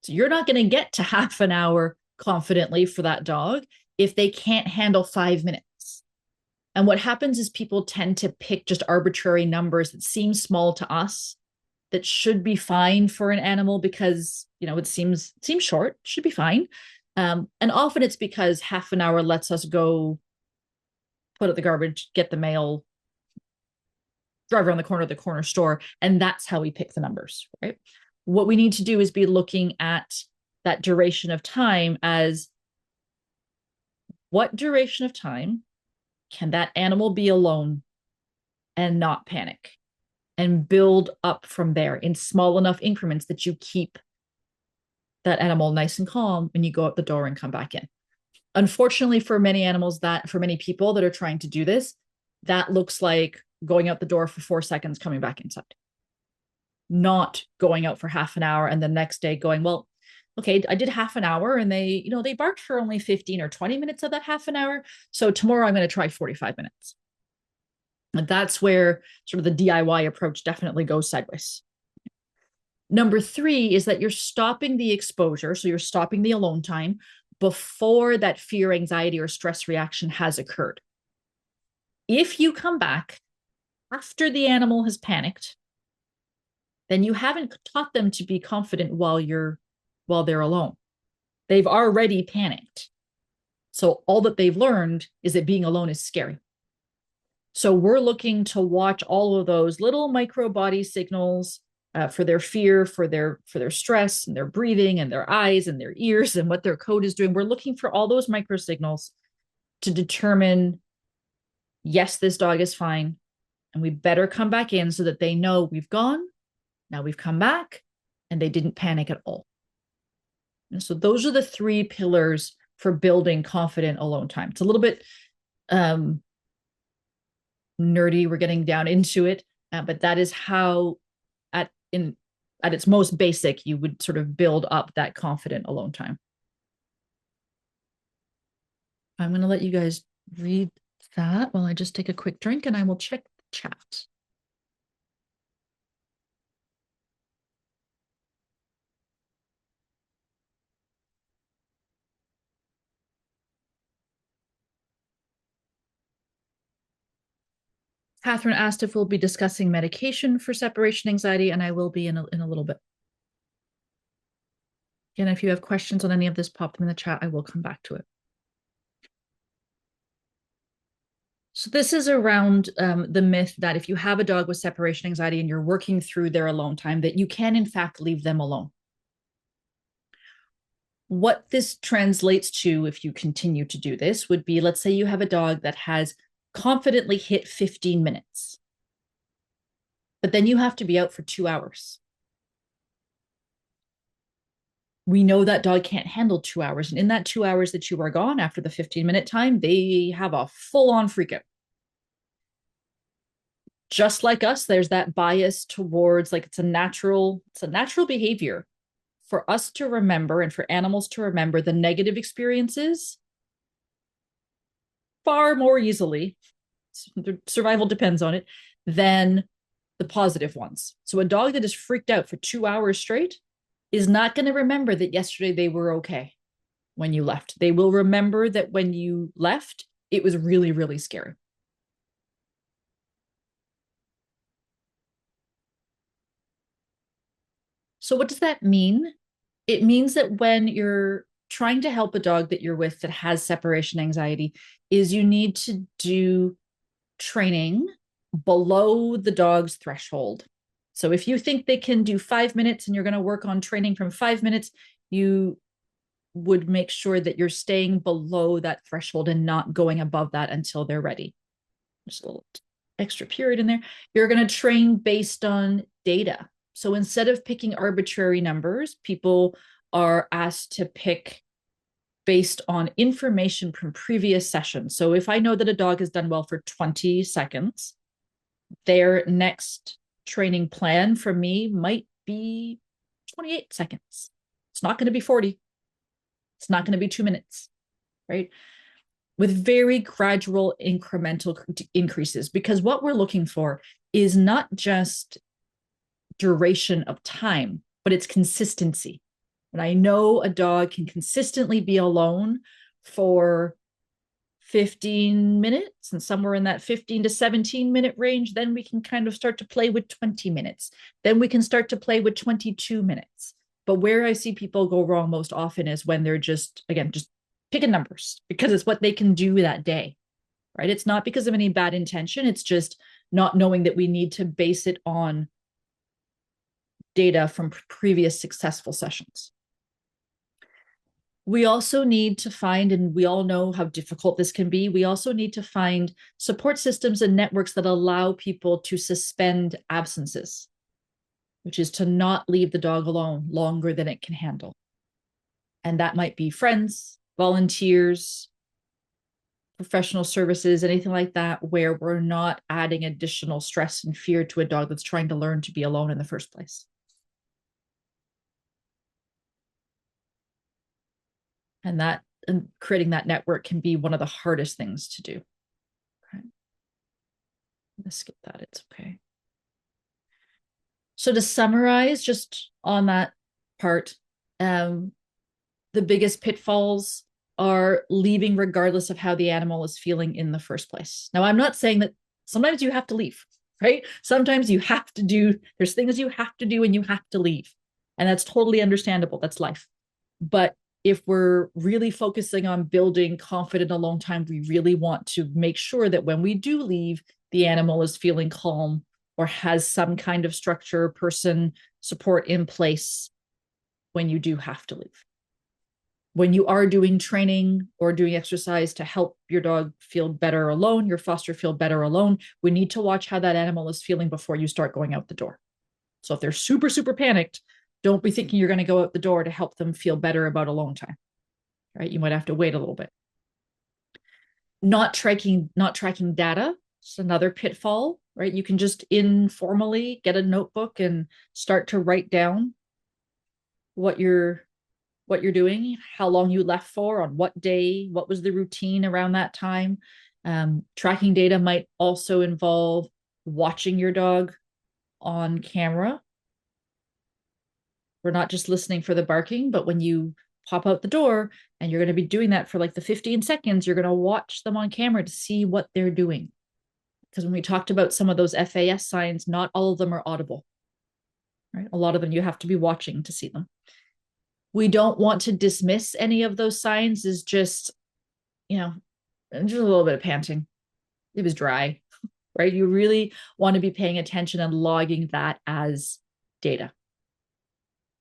So you're not going to get to half an hour confidently for that dog if they can't handle 5 minutes. And what happens is people tend to pick just arbitrary numbers that seem small to us that should be fine for an animal because, you know, it seems short, should be fine. And often it's because half an hour lets us go put out the garbage, get the mail, drive around the corner of the corner store, and that's how we pick the numbers, right? What we need to do is be looking at that duration of time as what duration of time can that animal be alone and not panic, and build up from there in small enough increments that you keep that animal nice and calm when you go out the door and come back in. Unfortunately, for many animals, for many people that are trying to do this, that looks like going out the door for 4 seconds, coming back inside. Not going out for half an hour and the next day going, well, okay, I did half an hour and they barked for only 15 or 20 minutes of that half an hour. So tomorrow I'm going to try 45 minutes. And that's where sort of the DIY approach definitely goes sideways. Number three is that you're stopping the exposure. So you're stopping the alone time before that fear, anxiety, or stress reaction has occurred. If you come back after the animal has panicked, then you haven't taught them to be confident while they're alone. They've already panicked. So all that they've learned is that being alone is scary. So we're looking to watch all of those little micro body signals for their fear, for their stress, and their breathing, and their eyes, and their ears, and what their code is doing. We're looking for all those micro signals to determine, yes, this dog is fine, and we better come back in so that they know we've gone. Now we've come back, and they didn't panic at all. And so those are the three pillars for building confident alone time. It's a little bit nerdy. We're getting down into it, but that is how, at its most basic, you would sort of build up that confident alone time. I'm going to let you guys read that while I just take a quick drink, and I will check the chat. Catherine asked if we'll be discussing medication for separation anxiety, and I will be in a little bit. Again, if you have questions on any of this, pop them in the chat. I will come back to it. So this is around the myth that if you have a dog with separation anxiety and you're working through their alone time, that you can in fact leave them alone. What this translates to, if you continue to do this, would be, let's say you have a dog that has confidently hit 15 minutes, but then you have to be out for 2 hours. We know that dog can't handle 2 hours. And in that 2 hours that you are gone after the 15-minute time, they have a full-on freak out. Just like us, there's that bias towards, like, it's a natural behavior for us to remember and for animals to remember the negative experiences far more easily, survival depends on it, than the positive ones. So a dog that is freaked out for 2 hours straight is not going to remember that yesterday they were okay when you left. They will remember that when you left, it was really, really scary. So what does that mean? It means that when you're trying to help a dog that you're with that has separation anxiety, is you need to do training below the dog's threshold. So if you think they can do 5 minutes and you're going to work on training from 5 minutes, you would make sure that you're staying below that threshold and not going above that until they're ready. Just a little extra period in there. You're going to train based on data. So instead of picking arbitrary numbers, people are asked to pick based on information from previous sessions. So if I know that a dog has done well for 20 seconds, their next training plan for me might be 28 seconds. It's not going to be 40. It's not going to be 2 minutes, right? With very gradual incremental increases, because what we're looking for is not just duration of time, but it's consistency. And I know a dog can consistently be alone for 15 minutes, and somewhere in that 15 to 17-minute range, then we can kind of start to play with 20 minutes. Then we can start to play with 22 minutes. But where I see people go wrong most often is when they're just picking numbers because it's what they can do that day, right? It's not because of any bad intention. It's just not knowing that we need to base it on data from previous successful sessions. We also need to find, and we all know how difficult this can be, we also need to find support systems and networks that allow people to suspend absences, which is to not leave the dog alone longer than it can handle. And that might be friends, volunteers, professional services, anything like that, where we're not adding additional stress and fear to a dog that's trying to learn to be alone in the first place. And creating that network can be one of the hardest things to do. Okay. Let's skip that. It's okay. So to summarize, just on that part, um, the biggest pitfalls are leaving regardless of how the animal is feeling in the first place. Now, I'm not saying that sometimes you have to leave, right? Sometimes you have to do, there's things you have to do and you have to leave. And that's totally understandable. That's life. But if we're really focusing on building confident alone time, we really want to make sure that when we do leave, the animal is feeling calm or has some kind of structure, person, support in place when you do have to leave. When you are doing training or doing exercise to help your dog feel better alone, your foster feel better alone, we need to watch how that animal is feeling before you start going out the door. So if they're super, super panicked, don't be thinking you're going to go out the door to help them feel better about alone time, right? You might have to wait a little bit. Not tracking data. It's another pitfall, right? You can just informally get a notebook and start to write down what you're doing, how long you left for, on what day, what was the routine around that time. Tracking data might also involve watching your dog on camera. We're not just listening for the barking, but when you pop out the door and you're going to be doing that for like the 15 seconds, you're going to watch them on camera to see what they're doing. Because when we talked about some of those FAS signs, not all of them are audible, right? A lot of them you have to be watching to see them. We don't want to dismiss any of those signs as just, you know, just a little bit of panting. It was dry, right? You really want to be paying attention and logging that as data.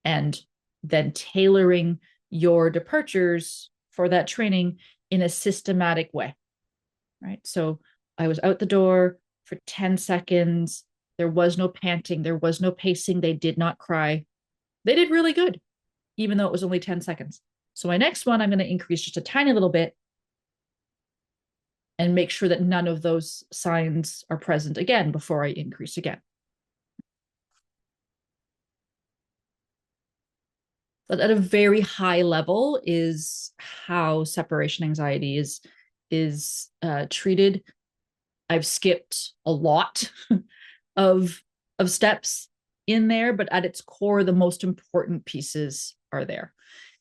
And then tailoring your departures for that training in a systematic way, right? So I was out the door for 10 seconds. There was no panting. There was no pacing. They did not cry. They did really good, even though it was only 10 seconds. So my next one, I'm going to increase just a tiny little bit and make sure that none of those signs are present again before I increase again. But at a very high level is how separation anxiety is treated. I've skipped a lot of of steps in there, but at its core, the most important pieces are there.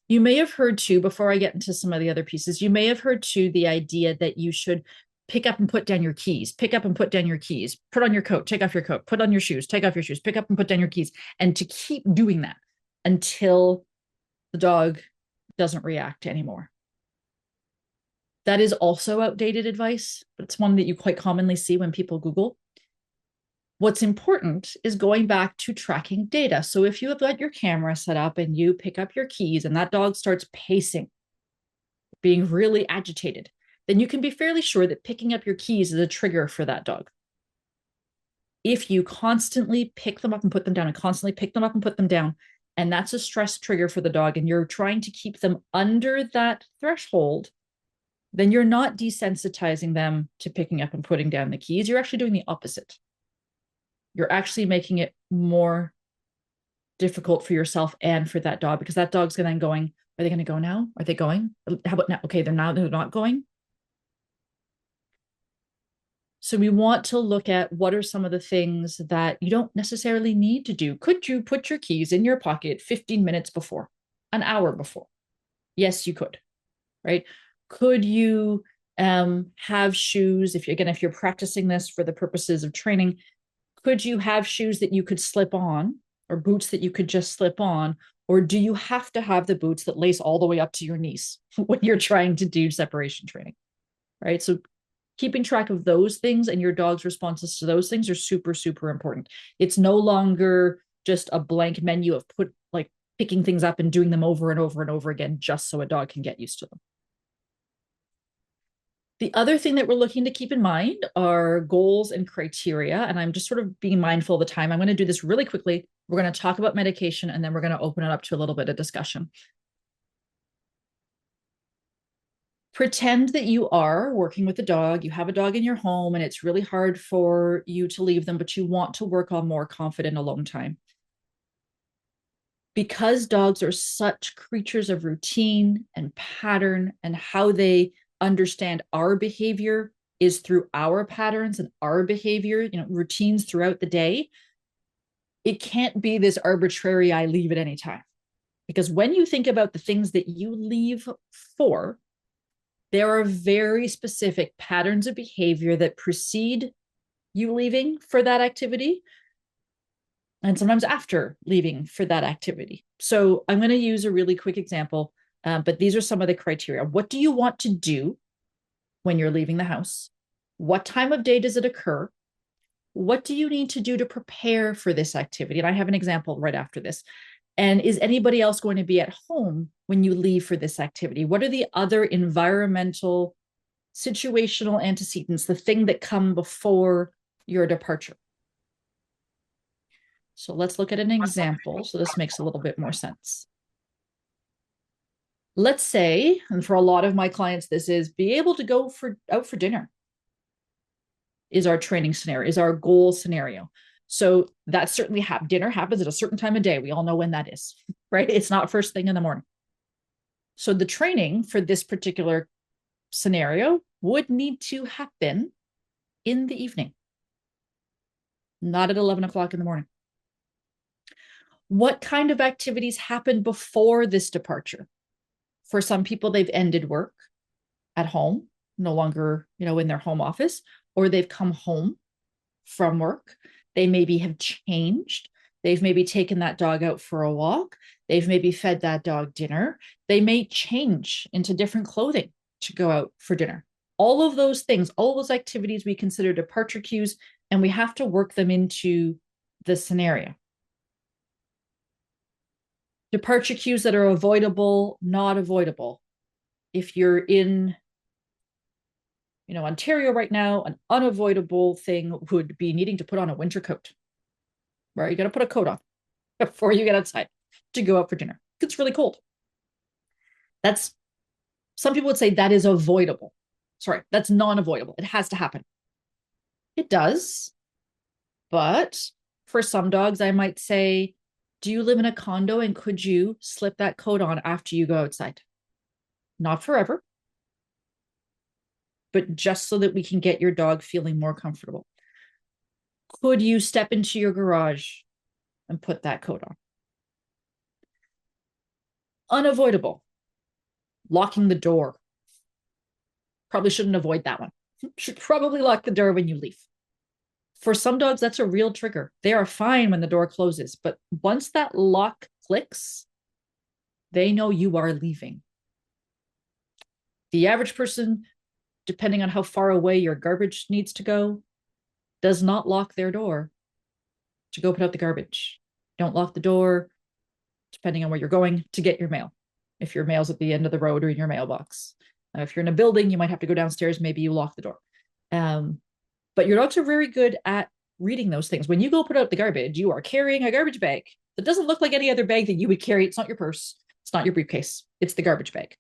You may have heard too, before I get into some of the other pieces, you may have heard too the idea that you should pick up and put down your keys, pick up and put down your keys, put on your coat, take off your coat, put on your shoes, take off your shoes, pick up and put down your keys, and to keep doing that until the dog doesn't react anymore. That is also outdated advice, but it's one that you quite commonly see when people Google. What's important is going back to tracking data. So if you have got your camera set up and you pick up your keys and that dog starts pacing, being really agitated, then you can be fairly sure that picking up your keys is a trigger for that dog. If you constantly pick them up and put them down and constantly pick them up and put them down, and that's a stress trigger for the dog, and you're trying to keep them under that threshold, then you're not desensitizing them to picking up and putting down the keys. You're actually doing the opposite. You're actually making it more difficult for yourself and for that dog, because that dog's going to going, are they going to go now? Are they going? How about now? Okay, they're not going. So we want to look at what are some of the things that you don't necessarily need to do. Could you put your keys in your pocket 15 minutes before, an hour before? Yes, you could, right? Could you have shoes, if you're practicing this for the purposes of training, could you have shoes that you could slip on or boots that you could just slip on? Or do you have to have the boots that lace all the way up to your knees when you're trying to do separation training, right? So keeping track of those things and your dog's responses to those things are super, super important. It's no longer just a blank menu of picking things up and doing them over and over and over again, just so a dog can get used to them. The other thing that we're looking to keep in mind are goals and criteria. And I'm just sort of being mindful of the time. I'm going to do this really quickly. We're going to talk about medication, and then we're going to open it up to a little bit of discussion. Pretend that you are working with a dog. You have a dog in your home, and it's really hard for you to leave them, but you want to work on more confident alone time. Because dogs are such creatures of routine and pattern, and how they understand our behavior is through our patterns and our behavior, routines throughout the day. it can't be this arbitrary, I leave at any time. Because when you think about the things that you leave for, there are very specific patterns of behavior that precede you leaving for that activity and sometimes after leaving for that activity. So I'm going to use a really quick example, but these are some of the criteria. What do you want to do when you're leaving the house? What time of day does it occur? What do you need to do to prepare for this activity? And I have an example right after this. And is anybody else going to be at home when you leave for this activity? What are the other environmental, situational antecedents, the thing that come before your departure? So let's look at an example. So this makes a little bit more sense. Let's say, and for a lot of my clients, this is be able to go out for dinner is our training scenario, is our goal scenario. So that certainly dinner happens at a certain time of day. We all know when that is, right? It's not first thing in the morning. So the training for this particular scenario would need to happen in the evening, not at 11 o'clock in the morning. What kind of activities happen before this departure? For some people, they've ended work at home, no longer, in their home office, or they've come home from work. They maybe have changed. They've maybe taken that dog out for a walk. They've maybe fed that dog dinner. They may change into different clothing to go out for dinner. All of those things, all of those activities we consider departure cues, and we have to work them into the scenario. Departure cues that are avoidable, not avoidable. If you're in Ontario right now, an unavoidable thing would be needing to put on a winter coat, right? You got to put a coat on before you get outside to go out for dinner. It's really cold. Some people would say that is avoidable. Sorry, that's non-avoidable. It has to happen. It does. But for some dogs, I might say, do you live in a condo and could you slip that coat on after you go outside? Not forever, but just so that we can get your dog feeling more comfortable. Could you step into your garage and put that coat on? Unavoidable. Locking the door. Probably shouldn't avoid that one. Should probably lock the door when you leave. For some dogs, that's a real trigger. They are fine when the door closes, but once that lock clicks, they know you are leaving. The average person, depending on how far away your garbage needs to go, does not lock their door to go put out the garbage. Don't lock the door, depending on where you're going, to get your mail. If your mail's at the end of the road or in your mailbox. If you're in a building, you might have to go downstairs. Maybe you lock the door. But your dogs are very good at reading those things. When you go put out the garbage, you are carrying a garbage bag that doesn't look like any other bag that you would carry. It's not your purse. It's not your briefcase. It's the garbage bag.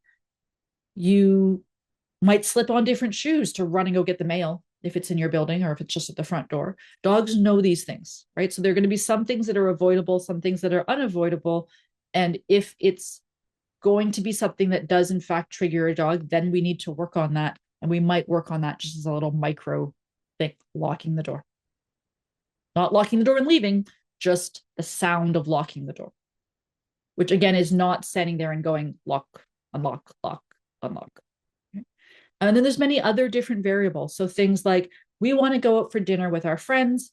You might slip on different shoes to run and go get the mail if it's in your building or if it's just at the front door. Dogs know these things, right? So there are going to be some things that are avoidable, some things that are unavoidable. And if it's going to be something that does in fact trigger a dog, then we need to work on that. And we might work on that just as a little micro thing, locking the door. Not locking the door and leaving, just the sound of locking the door, which again is not standing there and going lock, unlock, lock, unlock. And then there's many other different variables. So things like we want to go out for dinner with our friends.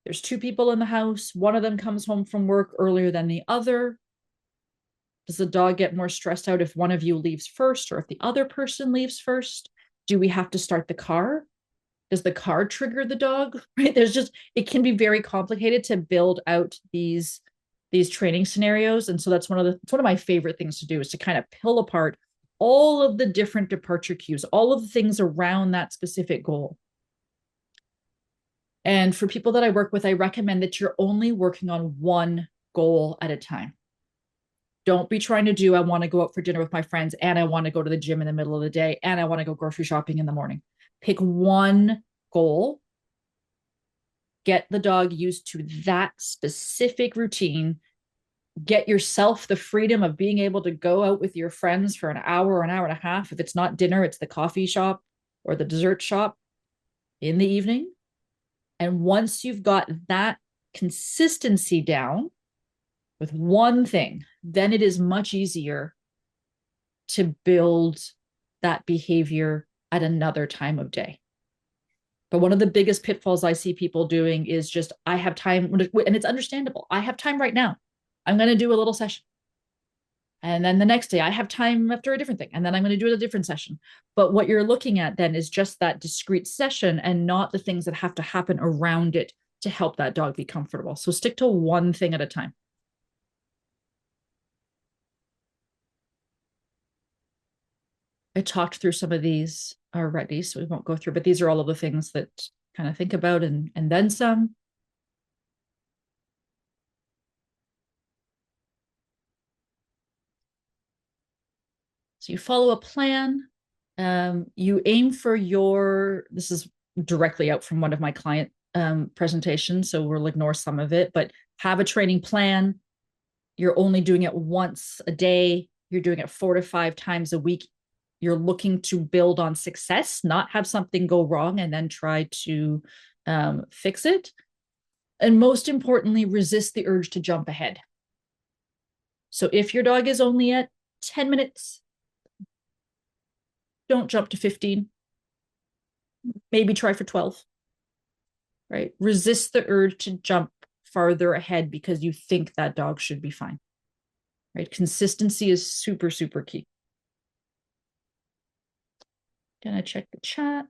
There's two people in the house. One of them comes home from work earlier than the other. Does the dog get more stressed out if one of you leaves first or if the other person leaves first? Do we have to start the car? Does the car trigger the dog? Right? It can be very complicated to build out these training scenarios. And so it's one of my favorite things to do is to kind of pull apart all of the different departure cues, all of the things around that specific goal. And for people that I work with, I recommend that you're only working on one goal at a time. Don't be trying to do, I want to go out for dinner with my friends and I want to go to the gym in the middle of the day and I want to go grocery shopping in the morning. Pick one goal, get the dog used to that specific routine, get yourself the freedom of being able to go out with your friends for an hour or an hour and a half. If it's not dinner, it's the coffee shop or the dessert shop in the evening. And once you've got that consistency down with one thing, then it is much easier to build that behavior at another time of day. But one of the biggest pitfalls I see people doing is just, I have time, and it's understandable. I have time right now. I'm going to do a little session. And then the next day, I have time after a different thing. And then I'm going to do a different session. But what you're looking at then is just that discrete session and not the things that have to happen around it to help that dog be comfortable. So stick to one thing at a time. I talked through some of these already, so we won't go through, but these are all of the things that kind of think about and then some. So you follow a plan. You aim for this is directly out from one of my client presentations, so we'll ignore some of it, but have a training plan. You're only doing it once a day. You're doing it 4 to 5 times a week. You're looking to build on success, not have something go wrong and then try to fix it. And most importantly, resist the urge to jump ahead. So if your dog is only at 10 minutes, don't jump to 15. Maybe try for 12, right? Resist the urge to jump farther ahead because you think that dog should be fine, right? Consistency is super, super key. Gonna check the chat.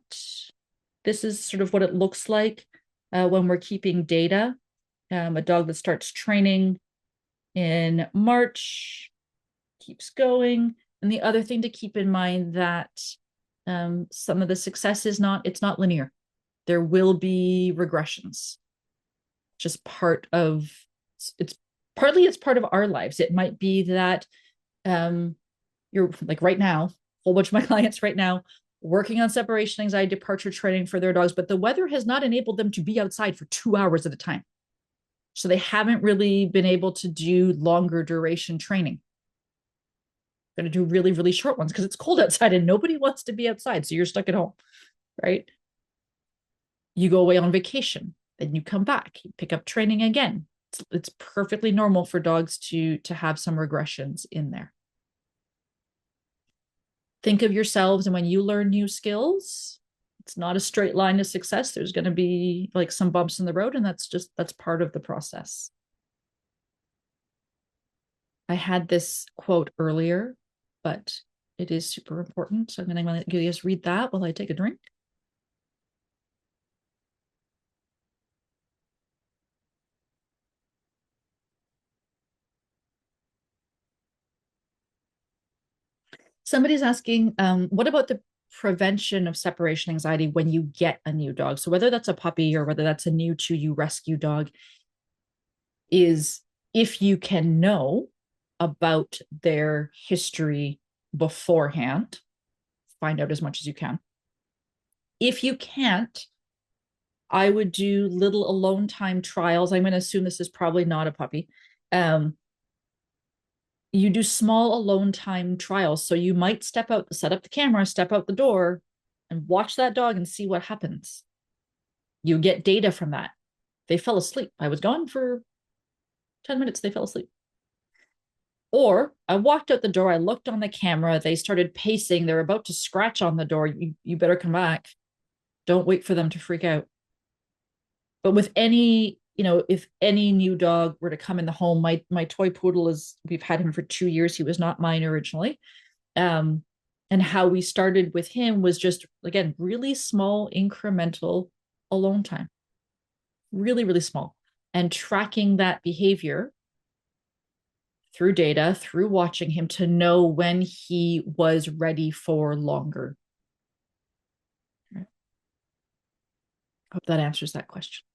This is sort of what it looks like when we're keeping data. A dog that starts training in March keeps going. And the other thing to keep in mind that some of the success is it's not linear. There will be regressions. Just part of it's part of our lives. It might be that you're like right now, a whole bunch of my clients right now working on separation anxiety departure training for their dogs, but the weather has not enabled them to be outside for 2 hours at a time. So they haven't really been able to do longer duration training. Going to do really, really short ones because it's cold outside and nobody wants to be outside. So you're stuck at home, right? You go away on vacation, then you come back, you pick up training again. It's perfectly normal for dogs to have some regressions in there. Think of yourselves, and when you learn new skills, it's not a straight line to success. There's going to be like some bumps in the road, and that's part of the process. I had this quote earlier, but it is super important. So I'm going to just read that while I take a drink. Somebody's asking, what about the prevention of separation anxiety when you get a new dog? So whether that's a puppy or whether that's a new to you rescue dog, is if you can know about their history beforehand, find out as much as you can. If you can't, I would do little alone time trials. I'm going to assume this is probably not a puppy. You do small alone time trials. So you might step out, set up the camera, step out the door, and watch that dog and see what happens. You get data from that. They fell asleep. I was gone for 10 minutes. They fell asleep. Or I walked out the door, I looked on the camera, they started pacing, they're about to scratch on the door. You better come back. Don't wait for them to freak out. But with any, if any new dog were to come in the home, my toy poodle we've had him for 2 years. He was not mine originally. And how we started with him was just, again, really small incremental alone time. Really, really small. And tracking that behavior through data, through watching him to know when he was ready for longer. Hope that answers that question.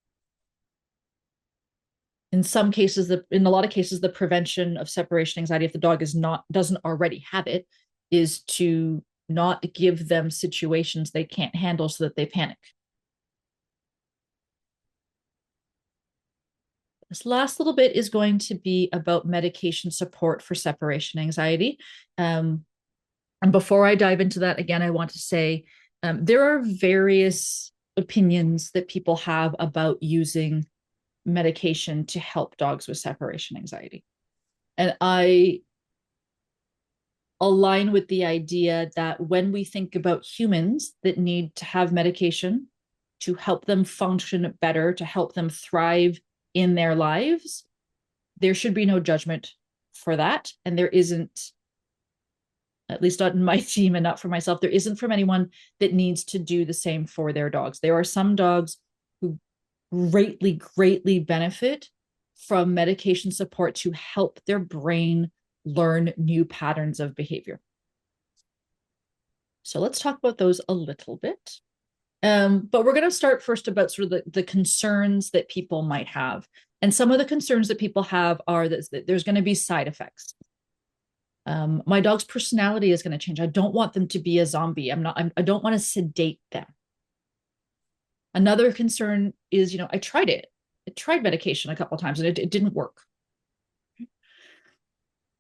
In a lot of cases, the prevention of separation anxiety, if the dog doesn't already have it, is to not give them situations they can't handle so that they panic. This last little bit is going to be about medication support for separation anxiety. And before I dive into that, again, I want to say there are various opinions that people have about using medication to help dogs with separation anxiety. And I align with the idea that when we think about humans that need to have medication to help them function better, to help them thrive in their lives, there should be no judgment for that. And there isn't, at least not in my team and not for myself, there isn't from anyone that needs to do the same for their dogs. There are some dogs who greatly, greatly benefit from medication support to help their brain learn new patterns of behavior. So let's talk about those a little bit. But we're going to start first about sort of the concerns that people might have. And some of the concerns that people have are that there's going to be side effects. My dog's personality is going to change. I don't want them to be a zombie. I don't want to sedate them. Another concern is, I tried it. I tried medication a couple of times and it didn't work.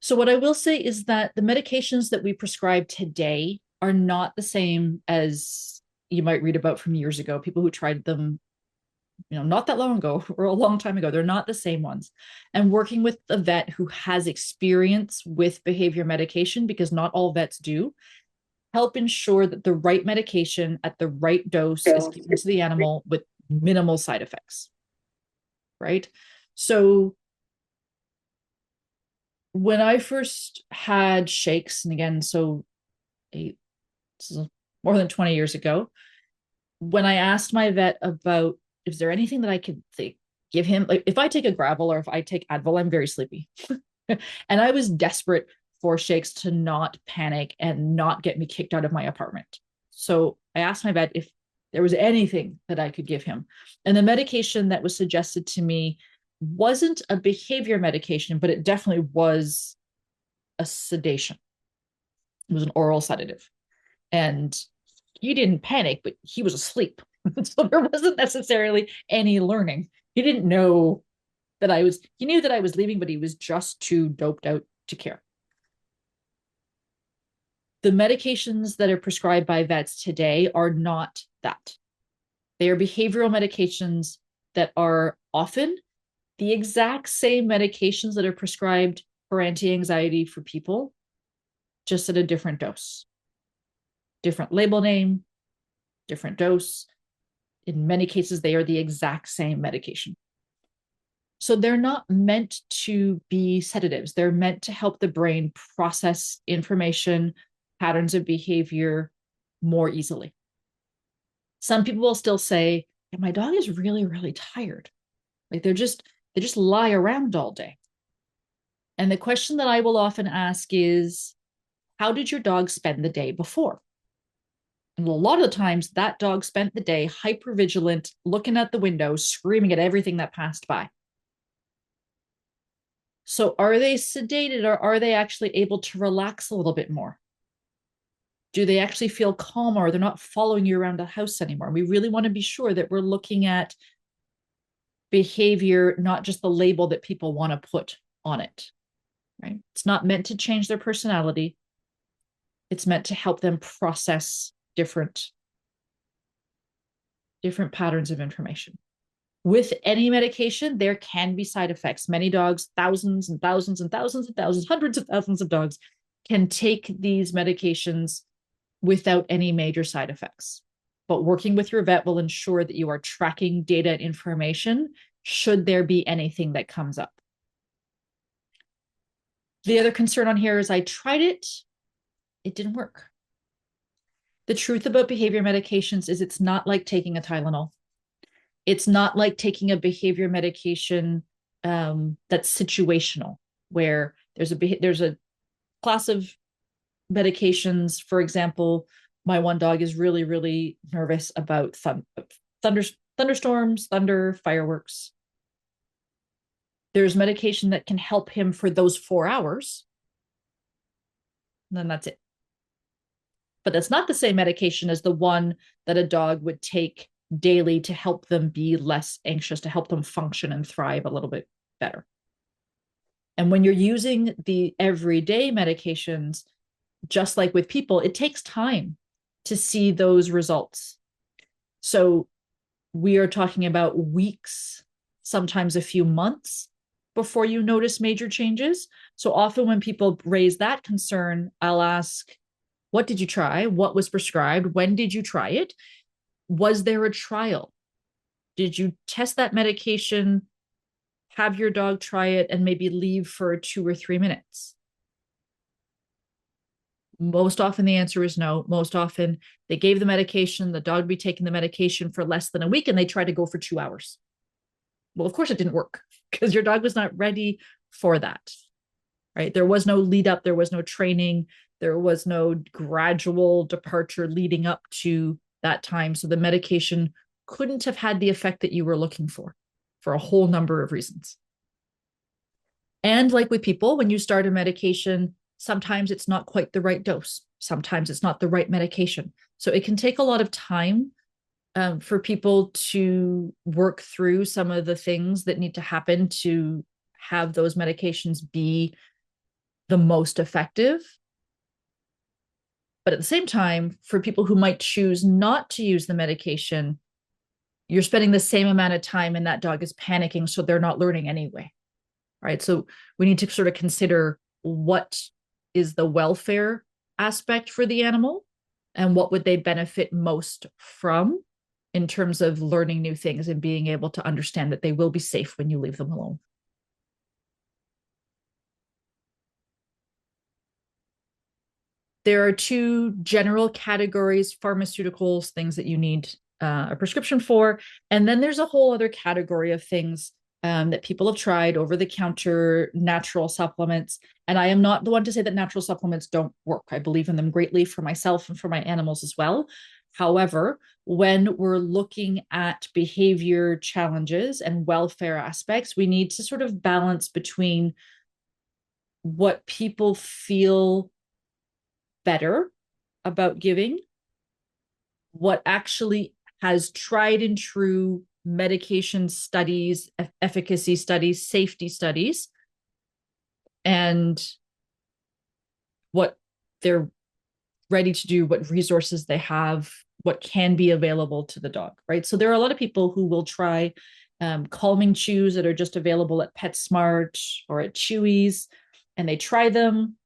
So what I will say is that the medications that we prescribe today are not the same as you might read about from years ago, people who tried them, not that long ago or a long time ago. They're not the same ones. And working with a vet who has experience with behavior medication, because not all vets do, help ensure that the right medication at the right dose is given to the animal with minimal side effects, right? So when I first had shakes, and again, this is more than 20 years ago, when I asked my vet about, is there anything that I could give him? Like if I take a Gravel or if I take Advil, I'm very sleepy. And I was desperate for shakes to not panic and not get me kicked out of my apartment. So I asked my vet if there was anything that I could give him. And the medication that was suggested to me wasn't a behavior medication, but it definitely was a sedation. It was an oral sedative. And he didn't panic, but he was asleep. So there wasn't necessarily any learning. He didn't know he knew that I was leaving, but he was just too doped out to care. The medications that are prescribed by vets today are not that. They are behavioral medications that are often the exact same medications that are prescribed for anti-anxiety for people, just at a different dose. Different label name, different dose. In many cases, they are the exact same medication. So they're not meant to be sedatives. They're meant to help the brain process information, patterns of behavior more easily. Some people will still say, my dog is really, really tired. Like they just lie around all day. And the question that I will often ask is, how did your dog spend the day before? And a lot of the times that dog spent the day hypervigilant, looking at the window, screaming at everything that passed by. So are they sedated or are they actually able to relax a little bit more? Do they actually feel calmer? They're not following you around the house anymore. We really want to be sure that we're looking at behavior, not just the label that people want to put on it, right? It's not meant to change their personality. It's meant to help them process different patterns of information. With any medication, there can be side effects. Many dogs, thousands and thousands and thousands and thousands, hundreds of thousands of dogs can take these medications without any major side effects. But working with your vet will ensure that you are tracking data and information should there be anything that comes up. The other concern on here is I tried it, it didn't work. The truth about behavior medications is it's not like taking a Tylenol. It's not like taking a behavior medication that's situational, where there's a class of medications. For example, my one dog is really, really nervous about thunderstorms, thunder, fireworks. There's medication that can help him for those 4 hours. And then that's it. But that's not the same medication as the one that a dog would take daily to help them be less anxious, to help them function and thrive a little bit better. And when you're using the everyday medications, just like with people, it takes time to see those results. So we are talking about weeks, sometimes a few months before you notice major changes. So often when people raise that concern, I'll ask, what did you try? What was prescribed? When did you try it? Was there a trial? Did you test that medication, have your dog try it, and maybe leave for 2 or 3 minutes? Most often the answer is no. Most often they gave the medication, the dog would be taking the medication for less than a week, and they tried to go for 2 hours. Well, of course it didn't work because your dog was not ready for that, right? There was no lead up, there was no training, there was no gradual departure leading up to that time. So the medication couldn't have had the effect that you were looking for a whole number of reasons. And like with people, when you start a medication, sometimes it's not quite the right dose. Sometimes it's not the right medication. So it can take a lot of time for people to work through some of the things that need to happen to have those medications be the most effective. But at the same time, for people who might choose not to use the medication, you're spending the same amount of time and that dog is panicking, so they're not learning anyway, right? So we need to sort of consider what is the welfare aspect for the animal and what would they benefit most from in terms of learning new things and being able to understand that they will be safe when you leave them alone. There are two general categories: pharmaceuticals, things that you need a prescription for. And then there's a whole other category of things that people have tried, over the counter, natural supplements. And I am not the one to say that natural supplements don't work. I believe in them greatly for myself and for my animals as well. However, when we're looking at behavior challenges and welfare aspects, we need to sort of balance between what people feel better about giving, what actually has tried and true medication studies, efficacy studies, safety studies, and what they're ready to do, what resources they have, what can be available to the dog, right? So there are a lot of people who will try calming chews that are just available at PetSmart or at Chewy's, and they try them,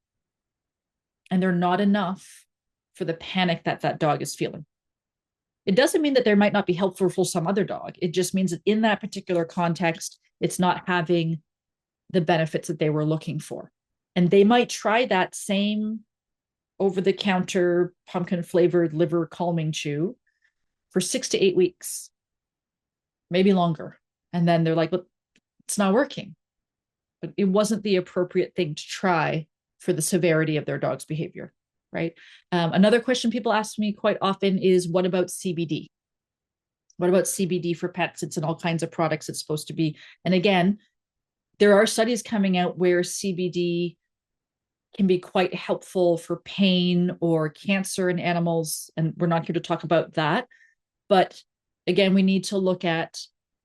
and they're not enough for the panic that that dog is feeling. It doesn't mean that they might not be helpful for some other dog. It just means that in that particular context, it's not having the benefits that they were looking for. And they might try that same over-the-counter pumpkin-flavored liver calming chew for 6 to 8 weeks, maybe longer. And then they're like, well, it's not working. But it wasn't the appropriate thing to try for the severity of their dog's behavior, right? Another question people ask me quite often is, what about CBD? What about CBD for pets? It's in all kinds of products it's supposed to be. And again, there are studies coming out where CBD can be quite helpful for pain or cancer in animals. And we're not here to talk about that. But again, we need to look at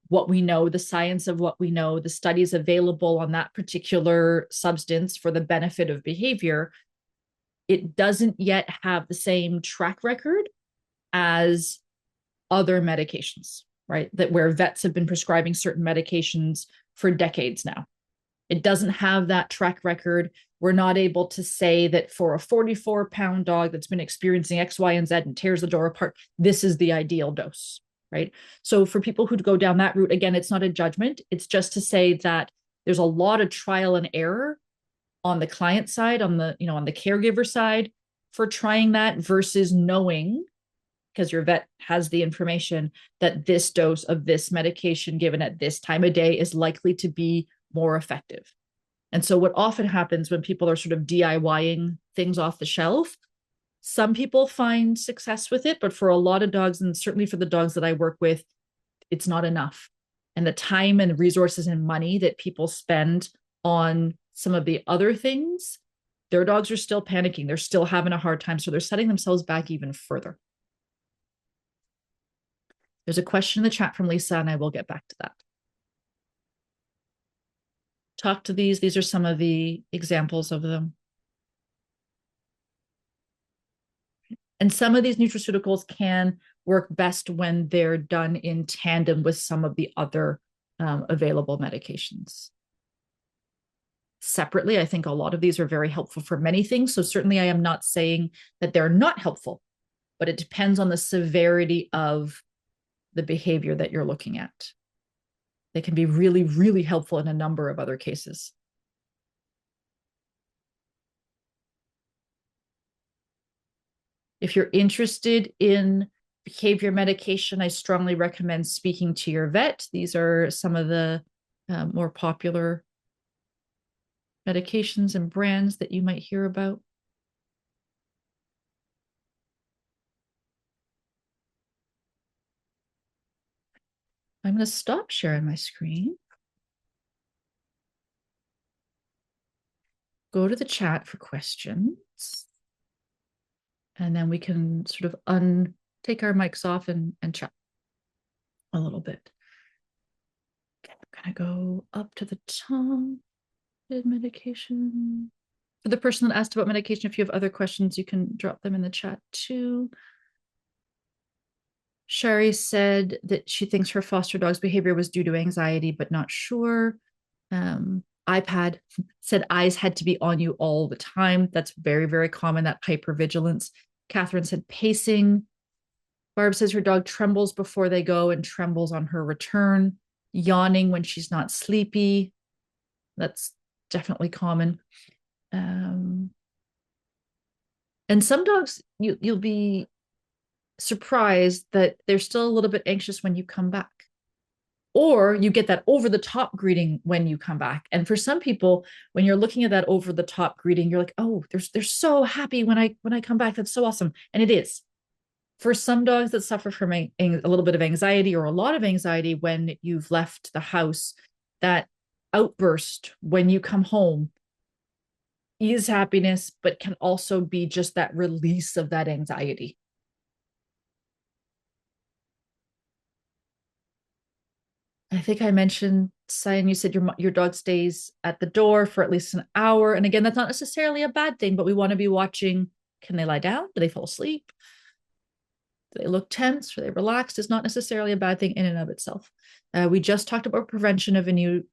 what we know, the science of what we know, the studies available on that particular substance for the benefit of behavior. It doesn't yet have the same track record as other medications, right? That where vets have been prescribing certain medications for decades now. It doesn't have that track record. We're not able to say that for a 44-pound dog that's been experiencing X, Y, and Z and tears the door apart, this is the ideal dose, right? So for people who go down that route, again, it's not a judgment. It's just to say that there's a lot of trial and error on the client side, on the, on the caregiver side for trying that versus knowing, because your vet has the information, that this dose of this medication given at this time of day is likely to be more effective. And so what often happens when people are sort of DIYing things off the shelf, some people find success with it, but for a lot of dogs, and certainly for the dogs that I work with, it's not enough. And the time and resources and money that people spend on some of the other things, their dogs are still panicking. They're still having a hard time. So they're setting themselves back even further. There's a question in the chat from Lisa, and I will get back to that. Talk to these. These are some of the examples of them. And some of these nutraceuticals can work best when they're done in tandem with some of the other available medications. Separately, I think a lot of these are very helpful for many things. So certainly I am not saying that they're not helpful, but it depends on the severity of the behavior that you're looking at. They can be really, really helpful in a number of other cases. If you're interested in behavior medication, I strongly recommend speaking to your vet. These are some of the more popular medications and brands that you might hear about. I'm going to stop sharing my screen. Go to the chat for questions. And then we can sort of take our mics off and chat a little bit. Okay, I'm going to go up to the top. Medication. For the person that asked about medication, if you have other questions, you can drop them in the chat too. Sherry said that she thinks her foster dog's behavior was due to anxiety, but not sure. iPad said eyes had to be on you all the time. That's very, very common, that hypervigilance. Catherine said pacing. Barb says her dog trembles before they go and trembles on her return. Yawning when she's not sleepy. That's definitely common. And some dogs, you'll be surprised that they're still a little bit anxious when you come back. Or you get that over the top greeting when you come back. And for some people, when you're looking at that over the top greeting, you're like, oh, they're so happy when I come back. That's so awesome. And it is. For some dogs that suffer from a little bit of anxiety or a lot of anxiety when you've left the house, that outburst when you come home is happiness, but can also be just that release of that anxiety. I think I mentioned, Cyan, you said your dog stays at the door for at least an hour. And again, that's not necessarily a bad thing, but we want to be watching. Can they lie down? Do they fall asleep? Do they look tense? Are they relaxed? Is not necessarily a bad thing in and of itself. We just talked about prevention of a new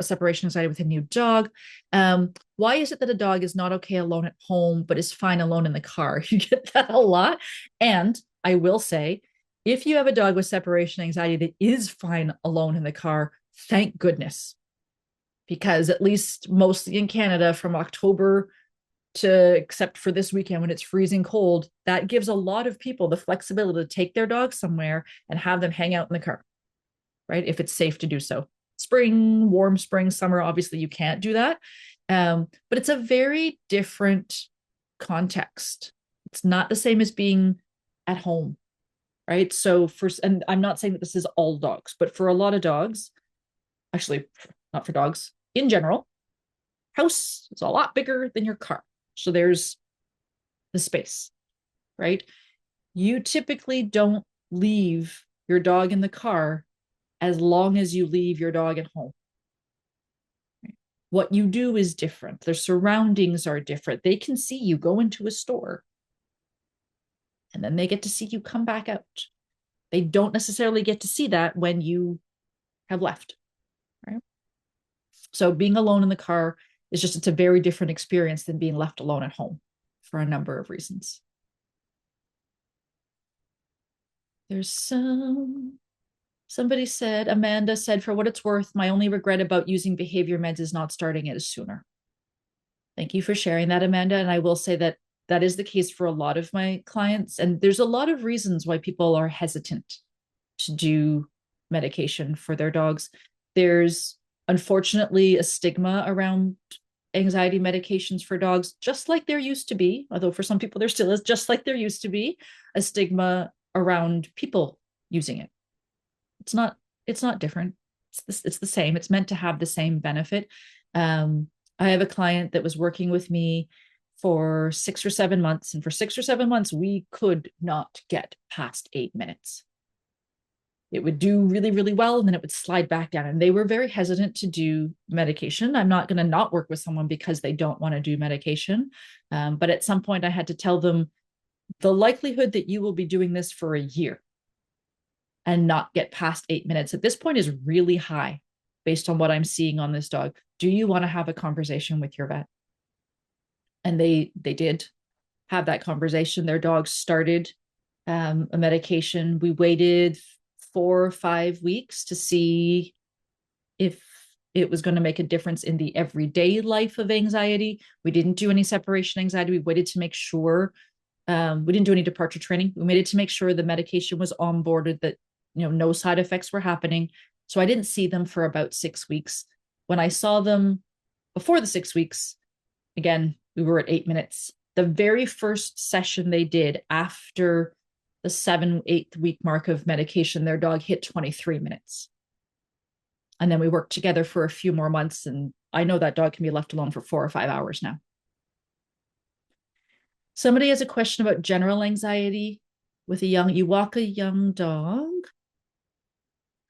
separation anxiety with a new dog. Why is it that a dog is not okay alone at home, but is fine alone in the car? You get that a lot. And I will say, if you have a dog with separation anxiety that is fine alone in the car, thank goodness. Because at least mostly in Canada from October to except for this weekend when it's freezing cold, that gives a lot of people the flexibility to take their dog somewhere and have them hang out in the car, right? If it's safe to do so. Spring, warm spring, summer, obviously you can't do that. But it's a very different context. It's not the same as being at home, right? So and I'm not saying that this is all dogs, but for a lot of dogs, actually not for dogs, in general, house is a lot bigger than your car. So there's the space, right? You typically don't leave your dog in the car as long as you leave your dog at home. What you do is different. Their surroundings are different. They can see you go into a store and then they get to see you come back out. They don't necessarily get to see that when you have left, right? So being alone in the car is it's a very different experience than being left alone at home for a number of reasons. There's somebody said, Amanda said, for what it's worth, my only regret about using behavior meds is not starting it sooner. Thank you for sharing that, Amanda. And I will say that that is the case for a lot of my clients. And there's a lot of reasons why people are hesitant to do medication for their dogs. There's unfortunately a stigma around anxiety medications for dogs, just like there used to be, although for some people there still is, just like there used to be a stigma around people using it. It's not different. It's the same. It's meant to have the same benefit. I have a client that was working with me for 6 or 7 months, and for 6 or 7 months we could not get past 8 minutes. It would do really, really well, and then it would slide back down. And they were very hesitant to do medication. I'm not going to not work with someone because they don't want to do medication. But at some point I had to tell them the likelihood that you will be doing this for a year and not get past 8 minutes at this point is really high. based on what I'm seeing on this dog. Do you want to have a conversation with your vet? And they did have that conversation. Their dog started a medication. We waited 4 or 5 weeks to see if it was going to make a difference in the everyday life of anxiety. We didn't do any separation anxiety. We waited to make sure. We didn't do any departure training. We waited to make sure the medication was onboarded, that no side effects were happening. So I didn't see them for about 6 weeks. When I saw them before the 6 weeks, again, we were at 8 minutes. The very first session they did after the 7, 8 week mark of medication, their dog hit 23 minutes. And then we worked together for a few more months. And I know that dog can be left alone for 4 or 5 hours now. Somebody has a question about general anxiety with you walk a young dog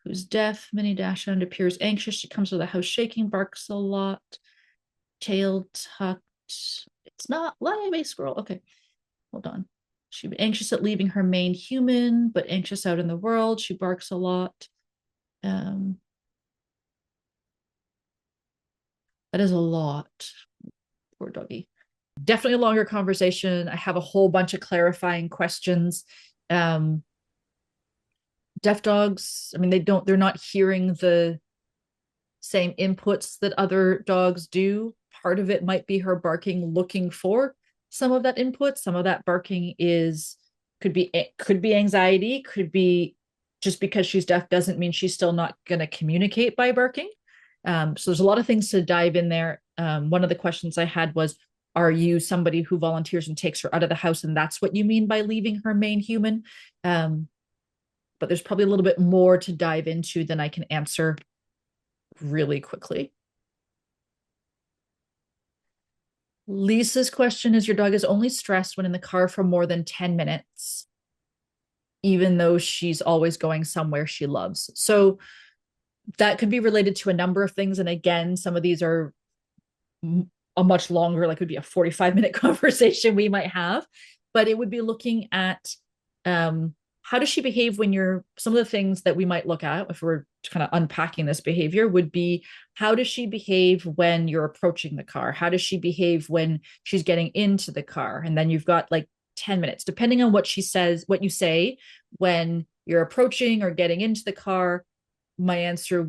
who's deaf, mini dachshund, appears anxious. She comes to the house shaking, barks a lot, tail tucked. It's not live, a squirrel. Okay, hold on. She'd be anxious at leaving her main human, but anxious out in the world. She barks a lot. That is a lot. Poor doggy. Definitely a longer conversation. I have a whole bunch of clarifying questions. Deaf dogs, I mean, they're not hearing the same inputs that other dogs do. Part of it might be her barking looking for some of that input. Some of that barking could be anxiety, could be just because she's deaf doesn't mean she's still not going to communicate by barking. So there's a lot of things to dive in there. One of the questions I had was, are you somebody who volunteers and takes her out of the house, and that's what you mean by leaving her main human? But there's probably a little bit more to dive into than I can answer really quickly. Lisa's question is, your dog is only stressed when in the car for more than 10 minutes, even though she's always going somewhere she loves. So that could be related to a number of things. And again, some of these are a much longer, like it would be a 45-minute conversation we might have, but it would be looking at how does she behave when some of the things that we might look at if we're kind of unpacking this behavior would be, how does she behave when you're approaching the car? How does she behave when she's getting into the car? And then you've got like 10 minutes, depending on what she says, what you say when you're approaching or getting into the car. My answer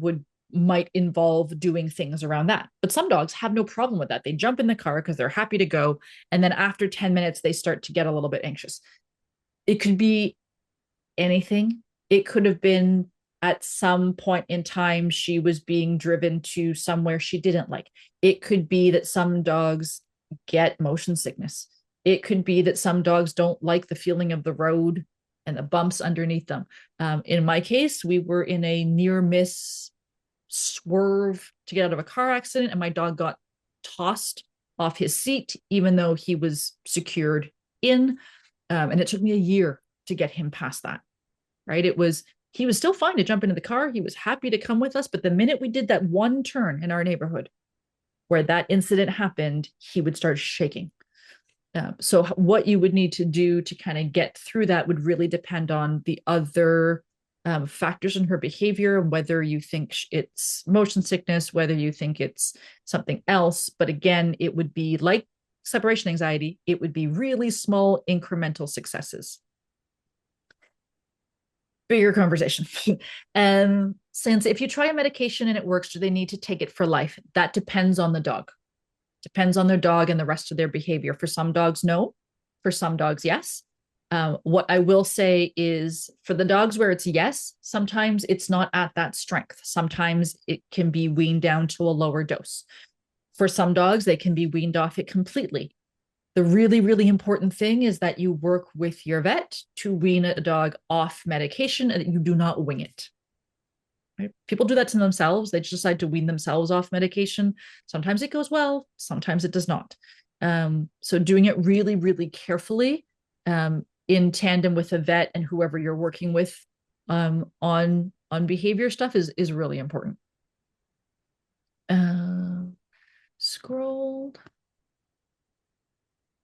might involve doing things around that. But some dogs have no problem with that. They jump in the car because they're happy to go. And then after 10 minutes, they start to get a little bit anxious. It could be anything. It could have been at some point in time, she was being driven to somewhere she didn't like. It could be that some dogs get motion sickness. It could be that some dogs don't like the feeling of the road and the bumps underneath them. In my case, we were in a near miss swerve to get out of a car accident, and my dog got tossed off his seat, even though he was secured in. And it took me a year to get him past that, right? He was still fine to jump into the car. He was happy to come with us. But the minute we did that one turn in our neighborhood where that incident happened, he would start shaking. So what you would need to do to kind of get through that would really depend on the other factors in her behavior, whether you think it's motion sickness, whether you think it's something else. But again, it would be like separation anxiety. It would be really small incremental successes. Bigger conversation. Since if you try a medication and it works, do they need to take it for life? That depends on the dog. Depends on their dog and the rest of their behavior. For some dogs, no. For some dogs, yes. What I will say is for the dogs where it's yes, sometimes it's not at that strength. Sometimes it can be weaned down to a lower dose. For some dogs, they can be weaned off it completely. The really, really important thing is that you work with your vet to wean a dog off medication and that you do not wing it. Right? People do that to themselves. They just decide to wean themselves off medication. Sometimes it goes well, sometimes it does not. So doing it really, really carefully in tandem with a vet and whoever you're working with on behavior stuff is really important. Scrolled.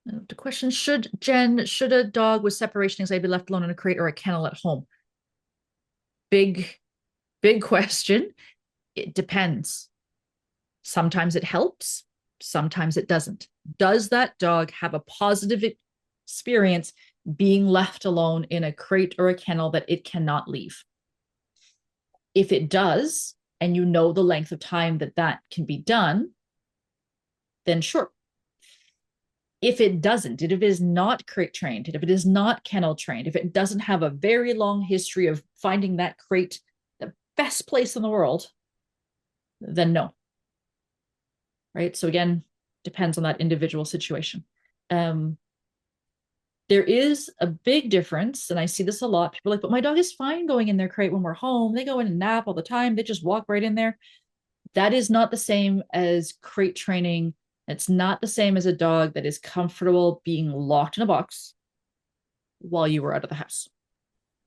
The question, should a dog with separation anxiety be left alone in a crate or a kennel at home? Big question. It depends. Sometimes it helps, sometimes it doesn't. Does that dog have a positive experience being left alone in a crate or a kennel that it cannot leave? If it does, and you know the length of time that that can be done, then sure. If it doesn't, if it is not crate trained, if it is not kennel trained, if it doesn't have a very long history of finding that crate the best place in the world, then no. Right. So again, depends on that individual situation. Um, there is a big difference, and I see this a lot. People are like, but my dog is fine going in their crate when we're home. They go in and nap all the time. They just walk right in there. That is not the same as crate training. It's not the same as a dog that is comfortable being locked in a box while you were out of the house.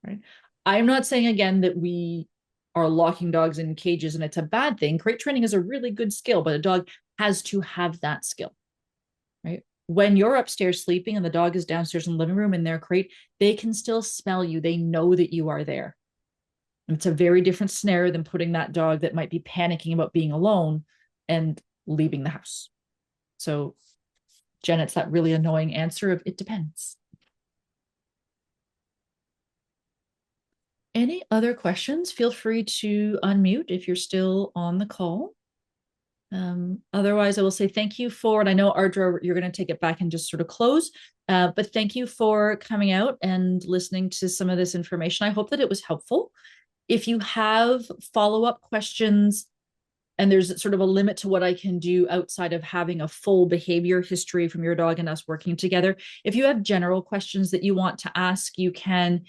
Right. I'm not saying again that we are locking dogs in cages and it's a bad thing. Crate training is a really good skill, but a dog has to have that skill. Right. When you're upstairs sleeping and the dog is downstairs in the living room in their crate, they can still smell you. They know that you are there. And it's a very different scenario than putting that dog that might be panicking about being alone and leaving the house. So, Jen, it's that really annoying answer of it depends. Any other questions? Feel free to unmute if you're still on the call. Otherwise, I will say thank you for, and I know Ardra, you're going to take it back and just sort of close, but thank you for coming out and listening to some of this information. I hope that it was helpful. If you have follow-up questions, and there's sort of a limit to what I can do outside of having a full behavior history from your dog and us working together. If you have general questions that you want to ask, you can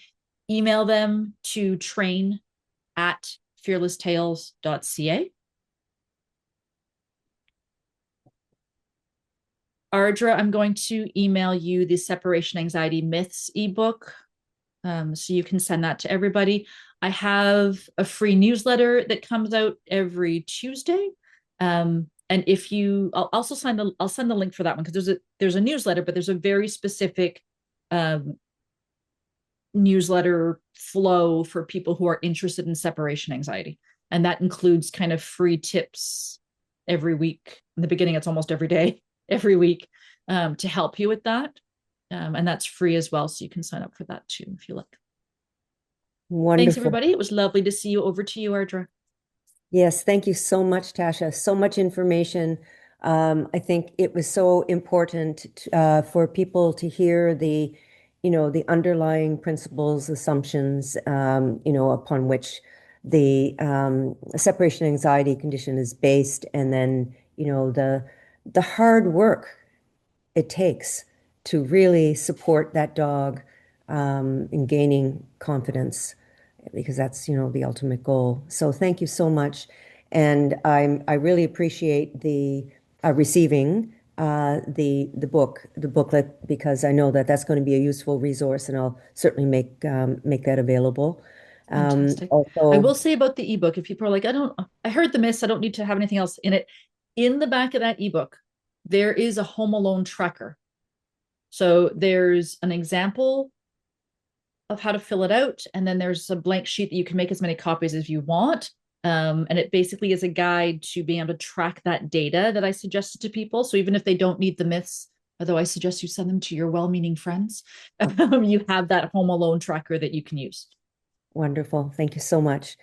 email them to train@fearlesstales.ca. Ardra, I'm going to email you the separation anxiety myths ebook, so you can send that to everybody. I have a free newsletter that comes out every Tuesday. And if you, I'll send the link for that one because there's a newsletter, but there's a very specific newsletter flow for people who are interested in separation anxiety, and that includes kind of free tips every week. In the beginning, it's almost every day, every week, to help you with that. And that's free as well. So you can sign up for that too if you like. Thanks, Wonderful. everybody. It was lovely to see you. Over to you, Ardra. Yes, thank you so much, Tasha. So much information. I think it was so important for people to hear the underlying principles, assumptions, upon which the separation anxiety condition is based, and then, the hard work it takes to really support that dog in gaining confidence, because that's, the ultimate goal. So thank you so much. And I really appreciate the receiving the booklet, because I know that that's going to be a useful resource, and I'll certainly make that available. Fantastic. I will Also, say about the ebook, if people are like, I heard the miss, I don't need to have anything else in it. In the back of that ebook, there is a Home Alone tracker. So there's an example of how to fill it out, and then there's a blank sheet that you can make as many copies as you want. And it basically is a guide to being able to track that data that I suggested to people. So even if they don't need the myths, although I suggest you send them to your well-meaning friends, you have that Home Alone tracker that you can use. wonderful. Thank you so much.